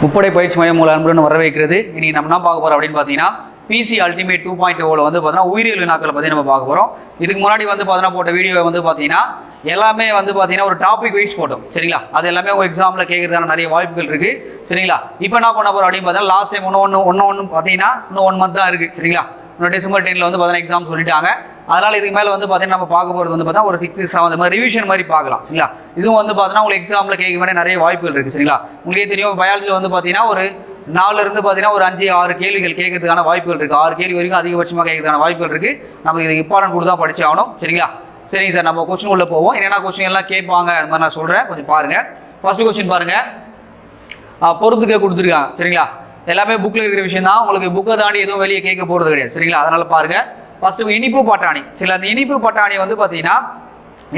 முப்படை பயிற்சி மையம் மூலம் அன்புடன் வரவேற்கிறது. இன்னைக்கு நம்ம என்ன பார்க்க போறோம் அப்படின்னு பார்த்தீங்கன்னா பிசி அல்டிமேட் 2.0 வந்து பார்த்தீங்கன்னா உயிரியல் வினாக்களை பற்றி நம்ம பார்க்க போகிறோம். இதுக்கு முன்னாடி வந்து பார்த்தீங்கன்னா போட்ட வீடியோ வந்து பார்த்தீங்கன்னா எல்லாமே வந்து பார்த்தீங்கன்னா ஒரு டாபிக் வைஸ் போட்டோம் சரிங்களா. அது எல்லாமே உங்கள் எக்ஸாமில் கேட்கறதுக்கான நிறைய வாய்ப்புகள் இருக்குது சரிங்களா. இப்போ என்ன பண்ண போகிறோம் அப்படின்னு பார்த்தீங்கன்னா லாஸ்ட் டைம் ஒன்று பார்த்தீங்கன்னா இன்னும் 1 மந்த் தான் இருக்குது சரிங்களா. இன்னும் டிசம்பர் 10 வந்து பார்த்தீங்கன்னா எக்ஸாம் சொல்லிட்டாங்க. அதனால் இதுக்கு மேலே வந்து பார்த்தீங்கன்னா நம்ம பார்க்க போகிறது வந்து பார்த்தீங்கன்னா ஒரு 6 7 மாதிரி ரிவிஷன் மாதிரி பார்க்கலாம் சரிங்களா. இதுவும் வந்து பார்த்தீங்கன்னா உங்களுக்கு எக்ஸாமில் கேட்க வேண்டிய நிறைய வாய்ப்புகள் இருக்குது சரிங்களா. உங்களுக்கே தெரியும் பயாலஜியில் வந்து பார்த்தீங்கன்னா ஒரு 4 இருந்து பார்த்தீங்கன்னா ஒரு 5 6 கேள்விகள் கேட்கறதுக்கான வாய்ப்புகள் இருக்குது. 6 கேள்வி வரைக்கும் அதிகபட்சமாக கேட்கறதுக்கான வாய்ப்புகள் இருக்குது. நமக்கு இது இம்பார்ட்டன்ட் கொடுத்து தான் படிச்சு ஆகணும் சரிங்களா. சரிங்க சார், நம்ம கொஸ்டின் உள்ள போவோம். என்னென்ன கொஸ்டின் எல்லாம் கேட்பாங்க அது மாதிரி நான் சொல்கிறேன், கொஞ்சம் பாருங்கள். ஃபர்ஸ்ட் கொஸ்டின் பாருங்கள், பொறுத்துக்க கொடுத்துருக்காங்க சரிங்களா. எல்லாமே புக்கில் இருக்கிற விஷயம் தான், உங்களுக்கு புக்கை தாண்டி எதுவும் வெளியே கேட்க போகிறது கிடையாது சரிங்களா. அதனால் பாருங்கள். ஃபஸ்ட்டு இனிப்பு பட்டாணி சில அந்த இனிப்பு பட்டாணி வந்து பார்த்தீங்கன்னா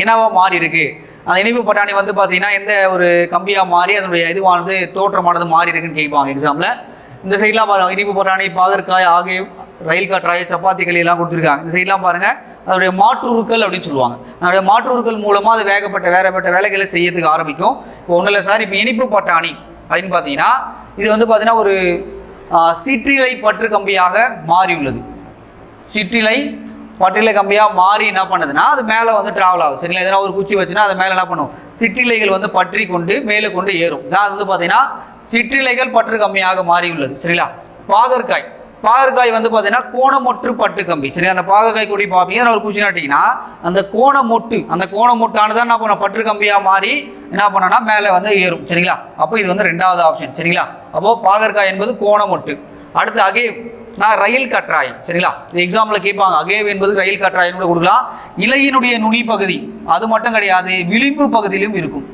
என்னவா மாறி இருக்கு. அந்த இனிப்பு பட்டாணி வந்து பார்த்தீங்கன்னா எந்த ஒரு கம்பியாக மாறி அதனுடைய இதுவானது தோற்றமானது மாறி இருக்குன்னு கேட்பாங்க எக்ஸாமில். இந்த சைட்லாம் பாருங்கள், இனிப்பு பட்டாணி, பாகற்காய் ஆகிய ரயில் காற்றாய், சப்பாத்தி களி எல்லாம் கொடுத்துருக்காங்க. இந்த சைட்லாம் பாருங்கள், அதனுடைய மாற்றுருக்கள் அப்படின்னு சொல்லுவாங்க. அதனுடைய மாற்றுருக்கள் மூலமாக அது வேறப்பட்ட வேலைகளை செய்யறதுக்கு ஆரம்பிக்கும். இப்போ ஒன்றும் இல்லை சார், இப்போ இனிப்பு பட்டாணி அப்படின்னு பார்த்தீங்கன்னா இது வந்து பார்த்தீங்கன்னா ஒரு சிற்றிலை பற்று கம்பியாக மாறி உள்ளது. சிற்றிலை பற்றிலை கம்பியாக மாறி என்ன பண்ணுதுன்னா அது மேலே வந்து ட்ராவல் ஆகும் சரிங்களா. எதனா ஒரு குச்சி வச்சுன்னா அது மேலே என்ன பண்ணும், சிற்றிலைகள் வந்து பற்றி கொண்டு மேலே கொண்டு ஏறும். இதான் வந்து பார்த்தீங்கன்னா சிற்றிலைகள் பற்று கம்பியாக மாறி உள்ளது சரிங்களா. பாகற்காய் வந்து பார்த்தீங்கன்னா கோணமொட்டு பட்டு கம்பி சரி. அந்த பாகற்காய் கொடி பார்ப்பீங்க, ஒரு குச்சி நட்டிங்கன்னா அந்த கோணமொட்டானதான் என்ன பண்ணும், பற்று கம்பியாக மாறி என்ன பண்ணோன்னா மேலே வந்து ஏறும் சரிங்களா. அப்போ இது வந்து 2வது ஆப்ஷன் சரிங்களா. அப்போது பாகற்காய் என்பது கோணமொட்டு. அடுத்து அகேவ் ரயில் கற்றாய் சரிங்களா. இந்த எக்ஸாம்பிள் கேட்பாங்க, அகேவ் என்பது ரயில் கற்றாய் கூட கொடுக்கலாம். இலையினுடைய நுனி பகுதி அது மட்டும் கிடையாது, விளிம்பு பகுதியிலும் இருக்கும்.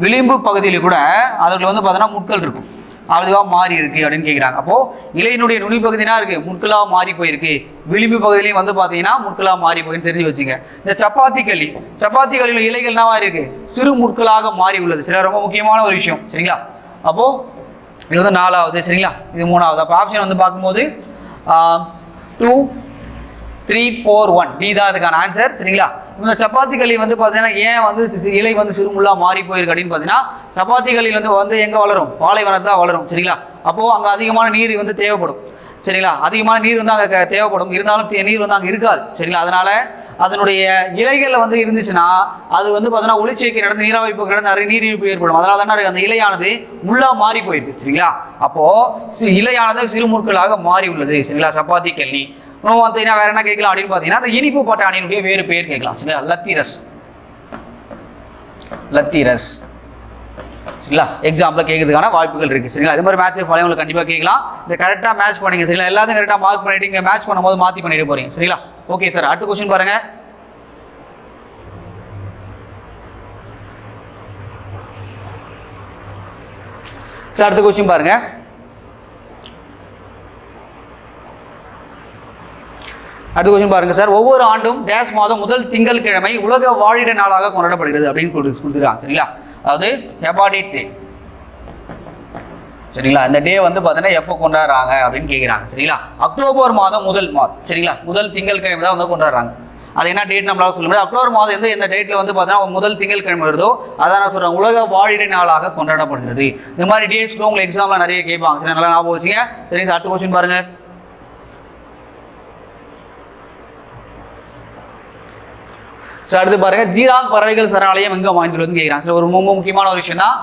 விளிம்பு பகுதியில் கூட அதில் வந்து பார்த்தீங்கன்னா முட்கள் இருக்கும், அதுவாக மாறி இருக்கு அப்படின்னு கேட்குறாங்க. அப்போது இலையினுடைய நுனி பகுதினா இருக்குது முட்களாக மாறி போயிருக்கு, விளிம்பு பகுதியிலையும் வந்து பார்த்தீங்கன்னா முட்களாக மாறி போயின்னு தெரிஞ்சு வச்சுங்க. இந்த சப்பாத்தி களியில் இலைகள் என்ன மாறி இருக்கு, சிறு முட்களாக மாறி உள்ளது சரி. ரொம்ப முக்கியமான ஒரு விஷயம் சரிங்களா. அப்போது இது வந்து 4வது சரிங்களா, இது 3வது. அப்போ ஆப்ஷன் வந்து பார்க்கும்போது 2 3 4 1 டி தான் அதுக்கான ஆன்சர் சரிங்களா. இந்த சப்பாத்தி களி வந்து பார்த்தீங்கன்னா ஏன் வந்து இலை வந்து சிறுமுள்ளாக மாறி போயிருக்கு அப்படின்னு பார்த்தீங்கன்னா சப்பாத்தி களியில் வந்து எங்கே வளரும், பாலைவனத்தில் தான் வளரும் சரிங்களா. அப்போது அங்கே அதிகமான நீர் வந்து தேவைப்படும் சரிங்களா. அதிகமான நீர் வந்து அங்கே தேவைப்படும், இருந்தாலும் நீர் வந்து அங்கே இருக்காது சரிங்களா. அதனால் அதனுடைய இலைகளில் வந்து இருந்துச்சுன்னா அது வந்து பார்த்தீங்கன்னா ஒளிச்சேர்க்கை நடந்து நீராவிப்பு நடந்து நிறைய நீர் இழப்பு ஏற்படும். அதனால தானே அந்த இலையானது முள்ளாக மாறி போயிருக்கு சரிங்களா. அப்போது இலையானது சிறுமுற்களாக மாறி உள்ளது சரிங்களா. சப்பாத்தி களி பார்த்தீங்கன்னா வேற என்ன கேட்கலாம் அப்படின்னு பார்த்தீங்கன்னா அந்த இனிப்பு பட்டாணியினுடைய வேறு பேர் கேட்கலாம் சரிங்களா. லத்திரஸ் சரிங்களா. எக்ஸாம்பிள் கேட்கறதுக்கான வாய்ப்புகள் இருக்குது சரிங்களா. இது மாதிரி மேட்ச் ஃபாலோ உங்களுக்கு கண்டிப்பாக கேட்கலாம். இந்த கரெக்டாக மேட்ச் பண்ணிங்க சரிங்களா. எல்லாத்தையும் கரெக்டாக மார்க் பண்ணிட்டு இங்கே மேட்ச் பண்ணும்போது மாற்றி பண்ணிட்டு போகிறீங்க சரிங்களா. ஓகே சார், அடுத்த கொஸ்டின் பாருங்கள். சார் அடுத்த கொஸ்டின் பாருங்கள். சார், ஒவ்வொரு ஆண்டும் டேஷ் மாதம் முதல் திங்கட்கிழமை உலக வாழிட நாளாக கொண்டாடப்படுகிறது அப்படின்னு கொடுத்துருக்காங்க சரிங்களா. அதாவது ஹெபாடிட் டே சரிங்களா. இந்த டே வந்து பார்த்தீங்கன்னா எப்போ கொண்டாடுறாங்க அப்படின்னு கேட்குறாங்க சரிங்களா. அக்டோபர் மாதம் சரிங்களா, முதல் திங்கட்கிழமை தான் வந்து கொண்டாடுறாங்க. அது என்ன டேட் நம்மளால சொல்ல முடியாது. அக்டோபர் மாதம் எந்த டேட்டில் வந்து பார்த்தீங்கன்னா முதல் திங்கட்கிழமை வருதோ அதான் நான் சொல்கிறேன் உலக வாழிட நாளாக கொண்டாடப்படுகிறது. இந்த மாதிரி டேட்ஸ் கூட உங்களுக்கு எக்ஸாமில் நிறைய கேட்பாங்க சரி, நல்லா ஞாபகம் வச்சுங்க சரிங்க சார். அடுத்த கொஸ்டின் பாருங்கள். அடுத்து பாருங்க, ஜீராங் பறவைகள் சரணாலயம் எங்க அமைந்துள்ளதுன்னு கேட்குறாங்க. ஒரு ரொம்ப முக்கியமான ஒரு விஷயம் தான்.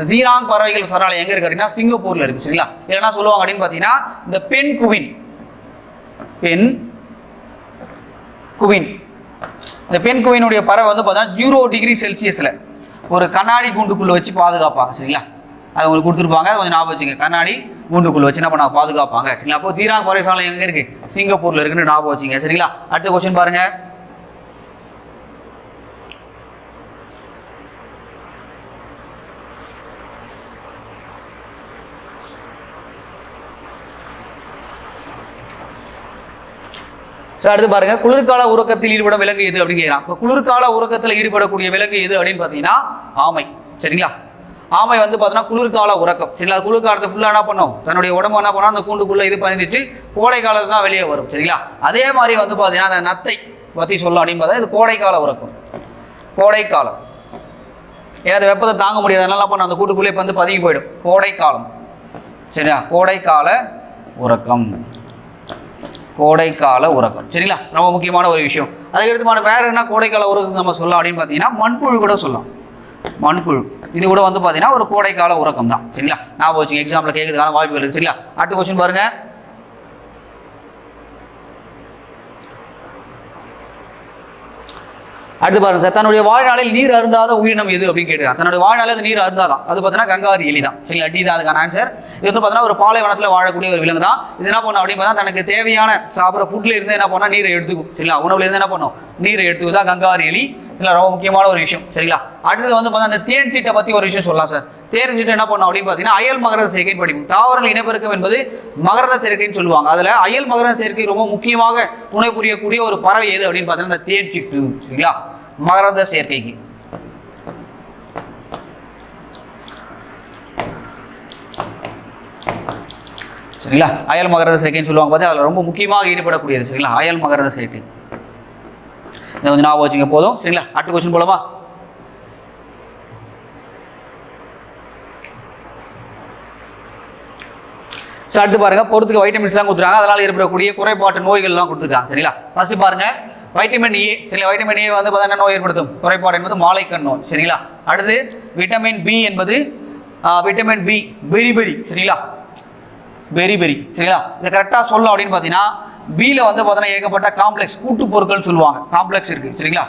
ஜீராங் பறவைகள் சரணாலயம் எங்க இருக்கு அப்படின்னா சிங்கப்பூர்ல இருக்கு சரிங்களா. என்ன சொல்லுவாங்க அப்படின்னு பார்த்தீங்கன்னா இந்த பெண் குவின் இந்த பெண் குவினுடைய பறவை வந்து பார்த்தீங்கன்னா 0 டிகிரி செல்சியஸ்ல ஒரு கண்ணாடி கூண்டுக்குள்ள வச்சு பாதுகாப்பாங்க சரிங்களா. அது உங்களுக்கு கொடுத்துருப்பாங்க, கொஞ்சம் ஞாபகம் வச்சுங்க. கண்ணாடி கூண்டுக்குள்ள வச்சு என்ன பண்ண பாதுகாப்பாங்க சரிங்களா. அப்போ ஜீராங் பறவை சரணாலயம் எங்க இருக்கு, சிங்கப்பூர்ல இருக்குன்னு ஞாபகம் வச்சுங்க சரிங்களா. அடுத்த கொஸ்டின் பாருங்க. அடுத்து பாருங்க, குளிர்கால உறக்கத்தில் ஈடுபடும் விலங்கு எது அப்படின்னு கேட்கலாம். இப்போ குளிர்கால உறக்கத்தில் ஈடுபடக்கூடிய விலங்கு எது அப்படின்னு பார்த்தீங்கன்னா ஆமை சரிங்களா. ஆமை வந்து பார்த்தீங்கன்னா குளிர்கால உறக்கம் சரிங்களா. குளிர்காலத்தை ஃபுல்லாக என்ன பண்ணும், தன்னுடைய உடம்பு என்ன பண்ணால் அந்த கூண்டுக்குள்ளே இது பண்ணிட்டு கோடை காலத்தில் தான் வெளியே வரும் சரிங்களா. அதே மாதிரி வந்து பார்த்தீங்கன்னா அந்த நத்தை பற்றி சொல்லலாம் அப்படின்னு பார்த்தா இது கோடைக்கால உறக்கம். கோடைக்காலம் ஏன்னா வெப்பத்தை தாங்க முடியாது, அதனால பண்ண அந்த கூட்டுக்குள்ளே வந்து பதுங்கி போயிடும். கோடை காலம். சரியா, கோடைக்கால உறக்கம். கோடைக்கால உறக்கம். சரிங்களா, ரொம்ப முக்கியமான ஒரு விஷயம். அதுக்கடுத்து வேற என்ன கோடைக்கால உறக்கம் நம்ம சொல்லலாம் அப்படின்னு பார்த்தீங்கன்னா மண்புழு கூட சொல்லலாம். மண்புழு இது கூட வந்து பார்த்தீங்கன்னா ஒரு கோடைக்கால உறக்கம் தான். சரிங்களா, நான் வச்சுங்க எக்ஸாம்பிள் கேட்கறதுக்கான வாய்ப்புகள் இருக்கு. சரிங்களா, அடுத்த கொஸ்டின் பாருங்க. அடுத்து பாருங்க சார், தன்னுடைய வாழ்நாளில் நீர் அருந்தாத உயிரினம் எது அப்படின்னு கேட்டுருக்காங்க. தன்னுடைய வாழ்நாளில் அது நீர் அருந்தாதான், அது பார்த்தீங்கன்னா கங்காரு எலி தான். சரிங்களா, டி தான் அதுக்கான ஆன்சர். இது வந்து பார்த்தீங்கன்னா ஒரு பாலைவனத்தில் வாழக்கூடிய ஒரு விலங்கு தான். இது என்ன பண்ணும் அப்படின்னு பார்த்தா தனக்கு தேவையான சாப்பிட்ற ஃபுட்ல இருந்து என்ன பண்ணால் நீரை எடுத்துக்கும். சரிங்களா, உணவுல இருந்து என்ன பண்ணும், நீரை எடுத்துக்குதா கங்காரு எலி. சரிங்களா, ரொம்ப முக்கியமான ஒரு விஷயம். சரிங்களா, அடுத்தது வந்து பார்த்தா அந்த தேன் சீட்டை பற்றி ஒரு விஷயம் சொல்லலாம் சார். தேன் சீட்டை என்ன பண்ணும் அப்படின்னு பார்த்தீங்கன்னா அயல் மகரந்த சேர்க்கைன்னு படிக்கும். தாவரங்கள் இனப்பெருக்கம் என்பது மகரந்த சேர்க்கைன்னு சொல்லுவாங்க. அதில் அயல் மகரந்த சேர்க்கை ரொம்ப முக்கியமாக துணை புரியக்கூடிய ஒரு பறவை எது அப்படின்னு பார்த்தீங்கன்னா இந்த தேன் சீட்டு. சரிங்களா, மகரந்த சேர்க்கைக்கு. சரிங்களா, அயல் மகரந்த சேர்க்கைன்னு சொல்லுவாங்க. பார்த்து அதில் ரொம்ப முக்கியமாக ஈடுபடக்கூடியது. சரிங்களா, அயல் மகரந்த சேர்க்கை. இதை வந்து ஞாபகம் வச்சுங்க போதும். சரிங்களா, அடுத்த கொஸ்டின் போலாமா? அடுத்து பாருங்க, பொறுத்துக்கு வைட்டமின்ஸ்லாம் கொடுத்துருக்காங்க, அதனால ஏற்படக்கூடிய குறைபாட்டு நோய்கள்லாம் கொடுத்துருக்காங்க. சரிங்களா, ஃபர்ஸ்ட் பாருங்க வைட்டமின் ஏ. சரிங்களா, வைட்டமின் ஏ வந்து பார்த்தீங்கன்னா நோய் ஏற்படுத்தும் குறைபாடு என்பது மாலைக்கண் நோய். சரிங்களா, அடுத்து விட்டமின் பி என்பது விட்டமின் பி பெரிபெரி. சரிங்களா, பெரிபெரி. சரிங்களா, இதை கரெக்டாக சொல்லணும் அப்படின்னு பார்த்தீங்கன்னா பியில் வந்து பார்த்தீங்கன்னா ஏகப்பட்ட காம்ப்ளெக்ஸ் கூட்டு பொருட்கள் சொல்லுவாங்க, காம்ப்ளெக்ஸ் இருக்கு. சரிங்களா,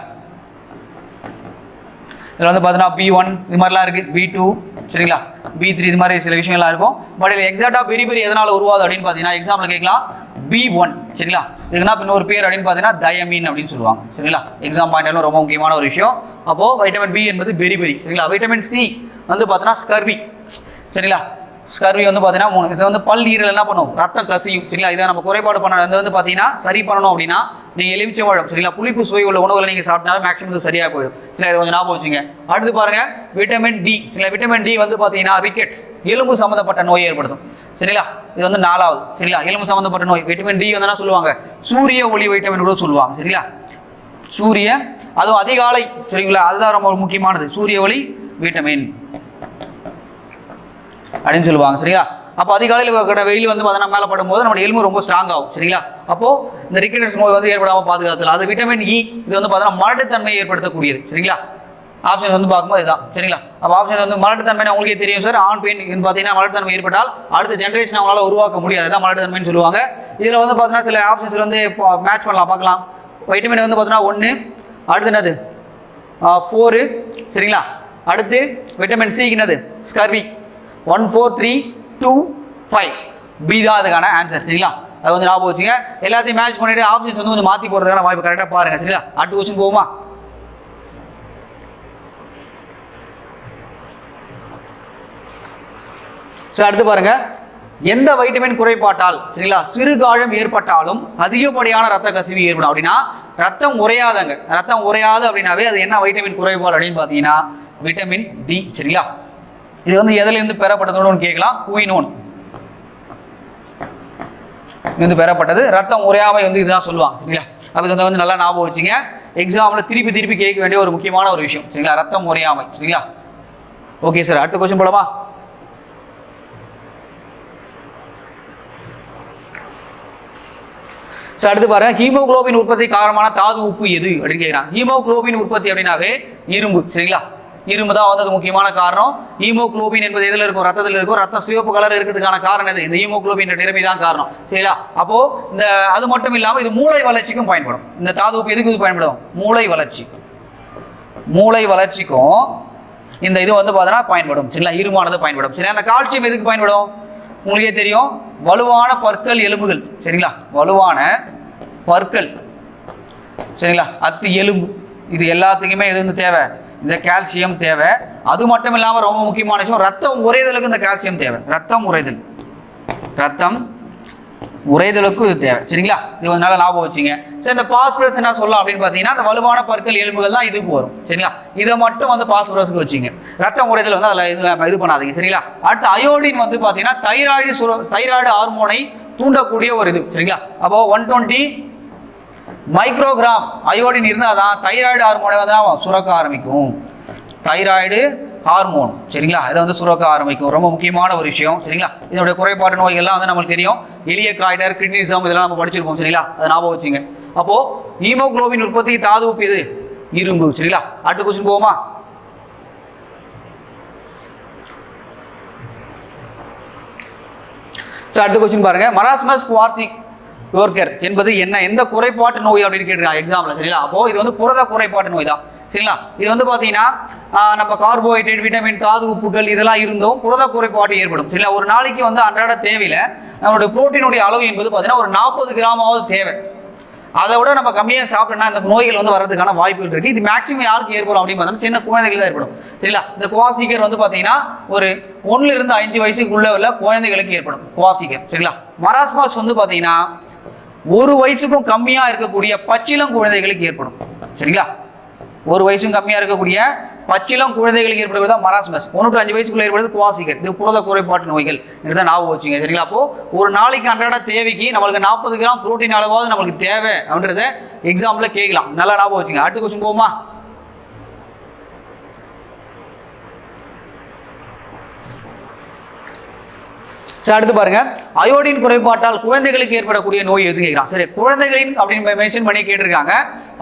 இதில் வந்து பார்த்தீங்கன்னா B1 இது மாதிரிலாம் இருக்குது, B2 சரிங்களா, B3 இது மாதிரி சில விஷயங்கள்லாம் இருக்கும். பட் இதில் எக்ஸாக்டாக பெரிபெரி எதனால் உருவாது அப்படின்னு பார்த்தீங்கன்னா எக்ஸாம்பிள் கேட்கலாம் B1. சரிங்களா, இதுக்குன்னா இன்னொரு பேர் அப்படின்னு பார்த்தீங்கன்னா தயமீன் அப்படின்னு சொல்லுவாங்க. சரிங்களா, எக்ஸாம் பாயிண்ட் ரொம்ப முக்கியமான ஒரு விஷயம். அப்போது வைட்டமின் பி என்பது பெரிபெரி. சரிங்களா, வைட்டமின் சி வந்து பார்த்தீங்கன்னா ஸ்கர்வி. சரிங்களா, ஸ்கர்வி வந்து பார்த்தீங்கன்னா இது வந்து பல் ஈரல் என்ன பண்ணும், ரத்தம் கசியும். சரிங்களா, இதை நம்ம குறைபாடு பண்ண வந்து பார்த்தீங்கன்னா சரி பண்ணணும் அப்படின்னா நீங்கள் எலுமிச்சம்பழம் சரிங்களா புளிப்பு சுவை உள்ள உணவுகளை நீங்கள் சாப்பிட்டாலும் மேக்ஸிமம் இது சரியாக போயிடும். சரிங்களா, இதை கொஞ்சம் ஞாபகம் வச்சுங்க. அடுத்து பாருங்க விட்டமின் டி. சரிங்களா, விட்டமின் டி வந்து பார்த்தீங்கன்னா ரிக்கெட்ஸ் எலும்பு சம்மந்தப்பட்ட நோயை ஏற்படுத்தும். சரிங்களா, இது வந்து 4வது. சரிங்களா, எலும்பு சம்மந்தப்பட்ட நோய். விட்டமின் டி வந்து என்ன சொல்லுவாங்க, சூரிய ஒளி வைட்டமின் கூட சொல்லுவாங்க. சரிங்களா, சூரிய அதுவும் அதிகாலை. சரிங்களா, அதுதான் ரொம்ப முக்கியமானது, சூரிய ஒளி விட்டமின் அப்படின்னு சொல்லுவாங்க. சரிங்களா, அப்போ அதிகாலையில் வெயில் வந்து பார்த்தீங்கன்னா மேலே படும்போது நம்ம எலும்பு ரொம்ப ஸ்ட்ராங் ஆகும். சரிங்களா, அப்போது இந்த ரிக்கெட்ஸ் நோய் வந்து ஏற்படாமல் பாதுகாத்துல. அது விட்டமின் இ. இது வந்து பார்த்தீங்கன்னா மலட்டுத்தன்மையை ஏற்படுத்தக்கூடியது. சரிங்களா, ஆப்ஷன் வந்து பார்க்கும்போது இதுதான். சரிங்களா, அப்போ ஆப்ஷன் வந்து மலட்டுத்தன்மை உங்களுக்கே தெரியும் சார். ஆண் பெண் பார்த்தீங்கன்னா மலட்டுத்தன்மை ஏற்பட்டால் அடுத்த ஜென்ரேஷன் அவங்களால உருவாக்க முடியாது, அதுதான் மலட்டுத்தன்மைன்னு சொல்லுவாங்க. இதில் வந்து பார்த்தீங்கன்னா சில ஆப்ஷன்ஸில் வந்து மேட்ச் பண்ணலாம், பார்க்கலாம். வைட்டமின் வந்து பார்த்தீங்கன்னா 1, அடுத்து என்னது 4. சரிங்களா, அடுத்து விட்டமின் சிக்கு என்னது ஸ்கர்வி 1 4 3 2 5. பி தான் அதுக்கான ஆன்சர். சரிங்களா, அதை வந்து ஞாபகம் வச்சுங்க. எல்லாத்தையும் மேட்ச் பண்ணிட்டு ஆப்ஷன்ஸ் வந்து கொஞ்சம் மாற்றி போகிறதுக்கான வாய்ப்பு கரெக்டாக பாருங்க. சரிங்களா, அடுத்த கொஸ்டின் போகுமா? சரி, அடுத்து பாருங்க, எந்த வைட்டமின் குறைபாட்டால் சரிங்களா சிறுகாயம் ஏற்பட்டாலும் அதிகப்படியான ரத்த கசிவு ஏற்படும் அப்படின்னா ரத்தம் உறையாதங்க. ரத்தம் உறையாது அப்படின்னாவே அது என்ன வைட்டமின் குறைபாடு அப்படின்னு பார்த்தீங்கன்னா விட்டமின் டி. சரிங்களா, இது வந்து எதிலிருந்து பெறப்பட்டதுன்னு கேட்கலாம். குயினோன் இது பெறப்பட்டது. ரத்தம் உறையாமை வந்து இதுதான் சொல்லுவாங்க. சரிங்களா, அப்போ இதை வந்து நல்லா ஞாபகம் வச்சுங்க. எக்ஸாமில் திருப்பி திருப்பி கேட்க வேண்டிய ஒரு முக்கியமான ஒரு விஷயம். சரிங்களா, ரத்தம் உறையாமை. சரிங்களா, ஓகே சார், அடுத்த கொஸ்டின் போலாமா? அடுத்து பாருங்க, ஹீமோகுளோபின் உற்பத்தி காரணமான தாது உப்பு எது அப்படின்னு கேட்குறாங்க. ஹீமோகுளோபின் உற்பத்தி அப்படின்னாவே இரும்பு. சரிங்களா, இரும்பு தான் வந்து முக்கியமான காரணம். ஹீமோகுளோபின் என்பது எதில் இருக்கும், ரத்தத்தில் இருக்கும். ரத்தம் சிவப்பு கலர் இருக்கிறதுக்கான காரணம் எது, இந்த ஹீமோகுளோபின் நிறமை தான் காரணம். சரிங்களா, அப்போ இந்த அது மட்டும் இல்லாமல் இது மூளை வளர்ச்சிக்கும் பயன்படும். இந்த தாது உப்பு எதுக்கு இது பயன்படும், மூளை வளர்ச்சி. மூளை வளர்ச்சிக்கும் இந்த இது வந்து பார்த்தீங்கன்னா பயன்படும். சரிங்களா, இரும்பானது பயன்படும். சரி, அந்த கால்சியம் எதுக்கு பயன்படும் உங்களுக்கே தெரியும், வலுவான பற்கள் எலும்புகள். சரிங்களா, வலுவான பற்கள். சரிங்களா, அத்து எலும்பு இது எல்லாத்துக்குமே எது வந்து தேவை, இந்த கால்சியம் தேவை. அது மட்டும் இல்லாமல் ரொம்ப முக்கியமான விஷயம் ரத்தம் உறைதலுக்கு இந்த கால்சியம் தேவை. ரத்தம் உறைதலுக்கு இது தேவை. சரிங்களா, இது கொஞ்சம் நல்லா ஞாபகம் வச்சுங்க. சரி, இந்த பாஸ்பரஸ் என்ன சொல்லலாம் அப்படின்னு பார்த்தீங்கன்னா அந்த வலுவான பற்கள் எலும்புகள் தான் இதுக்கு வரும். சரிங்களா, இதை மட்டும் வந்து பாஸ்பரஸுக்கு வச்சுங்க. ரத்தம் உறைதல் வந்து அதில் இது பண்ணாதீங்க. சரிங்களா, அடுத்து அயோடின் வந்து பார்த்தீங்கன்னா தைராய்டு ஹார்மோனை தூண்டக்கூடிய ஒரு இது. சரிங்களா, அப்போ 120 மைக்ரோகிராம் அயோடின் இருந்தால் தான் தைராய்டு ஹார்மோனை வந்து சுரக்க ஆரம்பிக்கும். தைராய்டு ஹார்மோன் சரிங்களா, இதை வந்து சுரக்க ஆரம்பிக்கும். ரொம்ப முக்கியமான ஒரு விஷயம் சரிங்களா. இதனுடைய குறைபாடு நோய்கள்லாம் வந்து நம்மளுக்கு தெரியும். எளிய காய்டர், கிட்னிசம் இதெல்லாம் நம்ம படிச்சிருக்கோம் சரிங்களா, அதை ஞாபகம் வச்சுங்க. அப்போ ஹீமோகுளோபின் உற்பத்தி தாது உப்பு எது? இரும்பு சரிங்களா. அடுத்த கொஸ்டின் போவோமா? அடுத்த கொஸ்டின் பாருங்க. மராஸ்மஸ் குவார்சிக் யோர்கர் என்பது என்ன, எந்த குறைபாட்டு நோய் அப்படின்னு கேட்டிருக்காங்க எக்ஸாம்ல சரிங்களா. அப்போ இது வந்து புரத குறைபாட்டு நோய் தான் சரிங்களா. இது வந்து பார்த்தீங்கன்னா நம்ம கார்போஹைட்ரேட், விட்டமின், தாது உப்புகள் இதெல்லாம் இருந்தும் புரத குறைபாடு ஏற்படும் சரிங்களா. ஒரு நாளைக்கு வந்து அன்றாட தேவையில நம்மளுடைய புரோட்டீனுடைய அளவு என்பது பார்த்தீங்கன்னா ஒரு 40 கிராமாவது தேவை. அதை விட நம்ம கம்மியாக சாப்பிட்டோம்னா இந்த நோய்கள் வந்து வரதுக்கான வாய்ப்புகள் இருக்குது. இது மேக்ஸிமம் யாருக்கு ஏற்படும் அப்படின்னு பார்த்தோம்னா சின்ன குழந்தைகள் தான் ஏற்படும் சரிங்களா. இந்த குவாசிகர் வந்து பார்த்தீங்கன்னா ஒரு 1 to 5 வயசுக்குள்ள உள்ள குழந்தைகளுக்கு ஏற்படும் குவாசிகர் சரிங்களா. மராஸ்மஸ் வந்து பார்த்தீங்கன்னா 1 வயசுக்கும் கம்மியாக இருக்கக்கூடிய பச்சிளம் குழந்தைகளுக்கு ஏற்படும் சரிங்களா. 1 வயசுக்கும் கம்மியாக இருக்கக்கூடிய பச்சிளம் குழந்தைகளுக்கு ஏற்படுவது தான் மராஸ்மஸ். 1 to 5 வயசுக்குள்ள ஏற்படுவது குவாசிகர். இது புரத குறைபாட்டு நோய்கள் இதுதான் ஞாபகம் வச்சுங்க சரிங்களா. அப்போ ஒரு நாளைக்கு அன்றாட தேவைக்கு நம்மளுக்கு 40 கிராம் புரோட்டீன் அளவாவது நம்மளுக்கு தேவை அப்படின்றத எக்ஸாம்ல கேட்கலாம். நல்லா ஞாபகம் வச்சுங்க. அடுத்த கொஸ்டின் போகுமா? சரி, அடுத்து பாருங்க. அயோடின் குறைபாட்டால் குழந்தைகளுக்கு ஏற்படக்கூடிய நோய் எது கேட்கிறான். சரி, குழந்தைகளின் அப்படின்னு மென்ஷன் பண்ணி கேட்டிருக்காங்க.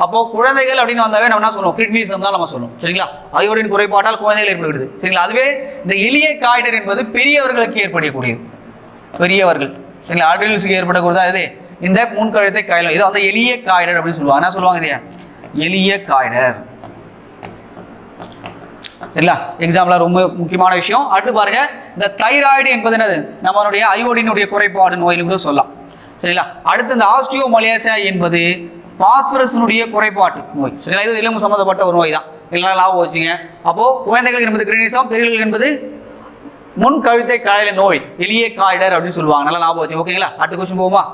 அப்போ குழந்தைகள் அப்படின்னு வந்தாவே நம்ம என்ன சொல்லுவோம்? கிட்னிசம் தான் நம்ம சொல்லுவோம் சரிங்களா. அயோடின் குறைபாட்டால் குழந்தைகள் ஏற்படுகிறது சரிங்களா. அதுவே இந்த எளிய காய்டர் என்பது பெரியவர்களுக்கு ஏற்படக்கூடியது. பெரியவர்கள் சரிங்களா, அடல்ட்ஸுக்கு ஏற்படக்கூடியது எது? இந்த முன்கழுத்தை காய்டர். இதை வந்து எளிய காய்டர் அப்படின்னு சொல்லுவாங்க. என்ன சொல்லுவாங்க? இது எளிய காய்டர் சரிங்களா. எக்ஸாம்பிளா ரொம்ப முக்கியமான விஷயம். அடுத்து பாருங்க. இந்த தைராய்டு என்பது என்னது? நம்மளுடைய அயோடினுடைய குறைபாடு நோய்னு சொல்லலாம் சரிங்களா. அடுத்து இந்த ஆஸ்டியோமலேசியா என்பது பாஸ்பரஸினுடைய குறைபாட்டு நோய் சரிங்களா. இது எலும்பு சம்பந்தப்பட்ட ஒரு நோய் தான். எல்லாம் லாபம் வச்சுங்க. அப்போ குழந்தைகளுக்கு என்பது கிரினிசம், பெரியவர்களுக்கு என்பது முன் கழுத்தை காயல நோய், எளிய காய்டர் அப்படின்னு சொல்லுவாங்க. நல்லா லாபம் வச்சு ஓகேங்களா. அடுத்த கொஸ்டின் போகுமா?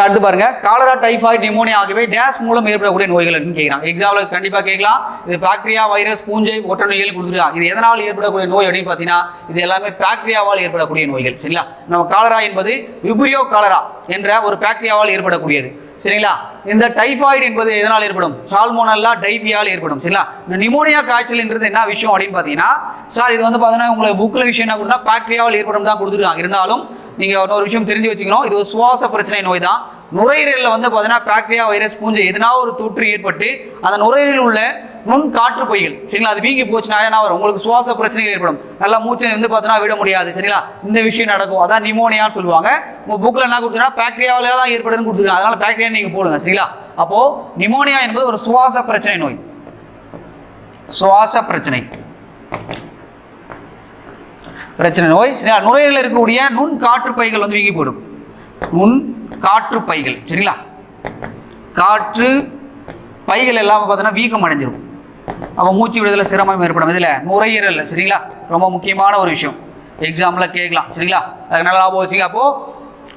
அடுத்து பாருங்க. காலரா, டைஃபாய்டு, நிமோனியா ஆகியவை டேஸ் மூலம் ஏற்படக்கூடிய நோய்கள் அப்படின்னு கேட்கிறாங்க. எக்ஸாம்பிள் கண்டிப்பாக கேட்கலாம். இது பாக்டீரியா, வைரஸ், பூஞ்சை, ஒற்றை நோய்கள் கொடுத்துருக்காங்க. இது எதனால் ஏற்படக்கூடிய நோய் அப்படின்னு பார்த்தீங்கன்னா இது எல்லாமே பாக்டீரியாவால் ஏற்படக்கூடிய நோய்கள் சரிங்களா. நம்ம காலரா என்பது விப்ரியோ காலரா என்ற ஒரு பாக்டீரியாவால் ஏற்படக்கூடியது சரிங்களா. இந்த டைஃபாய்டு என்பது எதனால் ஏற்படும்? சால்மோனல்லா டைஃபியால் ஏற்படும் சரிங்களா. இந்த நிமோனியா காய்ச்சல்ன்றது என்ன விஷயம் அப்படின்னு பார்த்தீங்கன்னா சார் இது வந்து பார்த்தீங்கன்னா உங்களுக்கு புக்கில் விஷயம் என்ன கொடுத்தா பாக்டீரியாவால் ஏற்படும் தான் கொடுத்துருக்காங்க. இருந்தாலும் நீங்கள் இன்னொரு விஷயம் தெரிஞ்சு வச்சுக்கணும். இது ஒரு சுவாச பிரச்சனை நோய் தான். நுரையீரலில் வந்து பார்த்தீங்கன்னா பாக்டீரியா, வைரஸ், பூஞ்சை எதனா ஒரு தொற்று ஏற்பட்டு அந்த நுரையீரலில் உள்ள நுண் காற்று பைகள் சரிங்களா அது வீங்கி போச்சுன்னா என்ன வரும்? உங்களுக்கு சுவாச பிரச்சனைகள் ஏற்படும். நல்லா மூச்சை வந்து பார்த்தீங்கன்னா விட முடியாது சரிங்களா. இந்த விஷயம் நடக்கும். அதான் நிமோனியான்னு சொல்லுவாங்க. உங்கள் புக்கில் என்ன கொடுத்துருன்னா பாக்டீரியாவால தான் ஏற்படுதுன்னு கொடுத்துருக்காங்க. அதனால பாக்டீரியா நீங்கள் போடுங்க சரிங்களா. அப்போ நிமோனியா என்பது ஒரு சுவாச பிரச்சனை நோய். சுவாச பிரச்சனை நோய் சரிங்களா. நுரையீரலில் இருக்கக்கூடிய நுண் காற்று பைகள் வந்து வீங்கி போடும். நுண் காற்று பைகள் சரிங்களா. காற்று பைகள் எல்லாம் பார்த்தீங்கன்னா வீக்கம் அடைஞ்சிரும். அப்போ மூச்சு விடுதலை சிரமம் ஏற்படும். இதில் நுரையீரல் சரிங்களா ரொம்ப முக்கியமான ஒரு விஷயம். எக்ஸாம்பிள் கேட்கலாம் சரிங்களா. அதுக்கு நல்லா லாபம் வச்சுங்க. அப்போ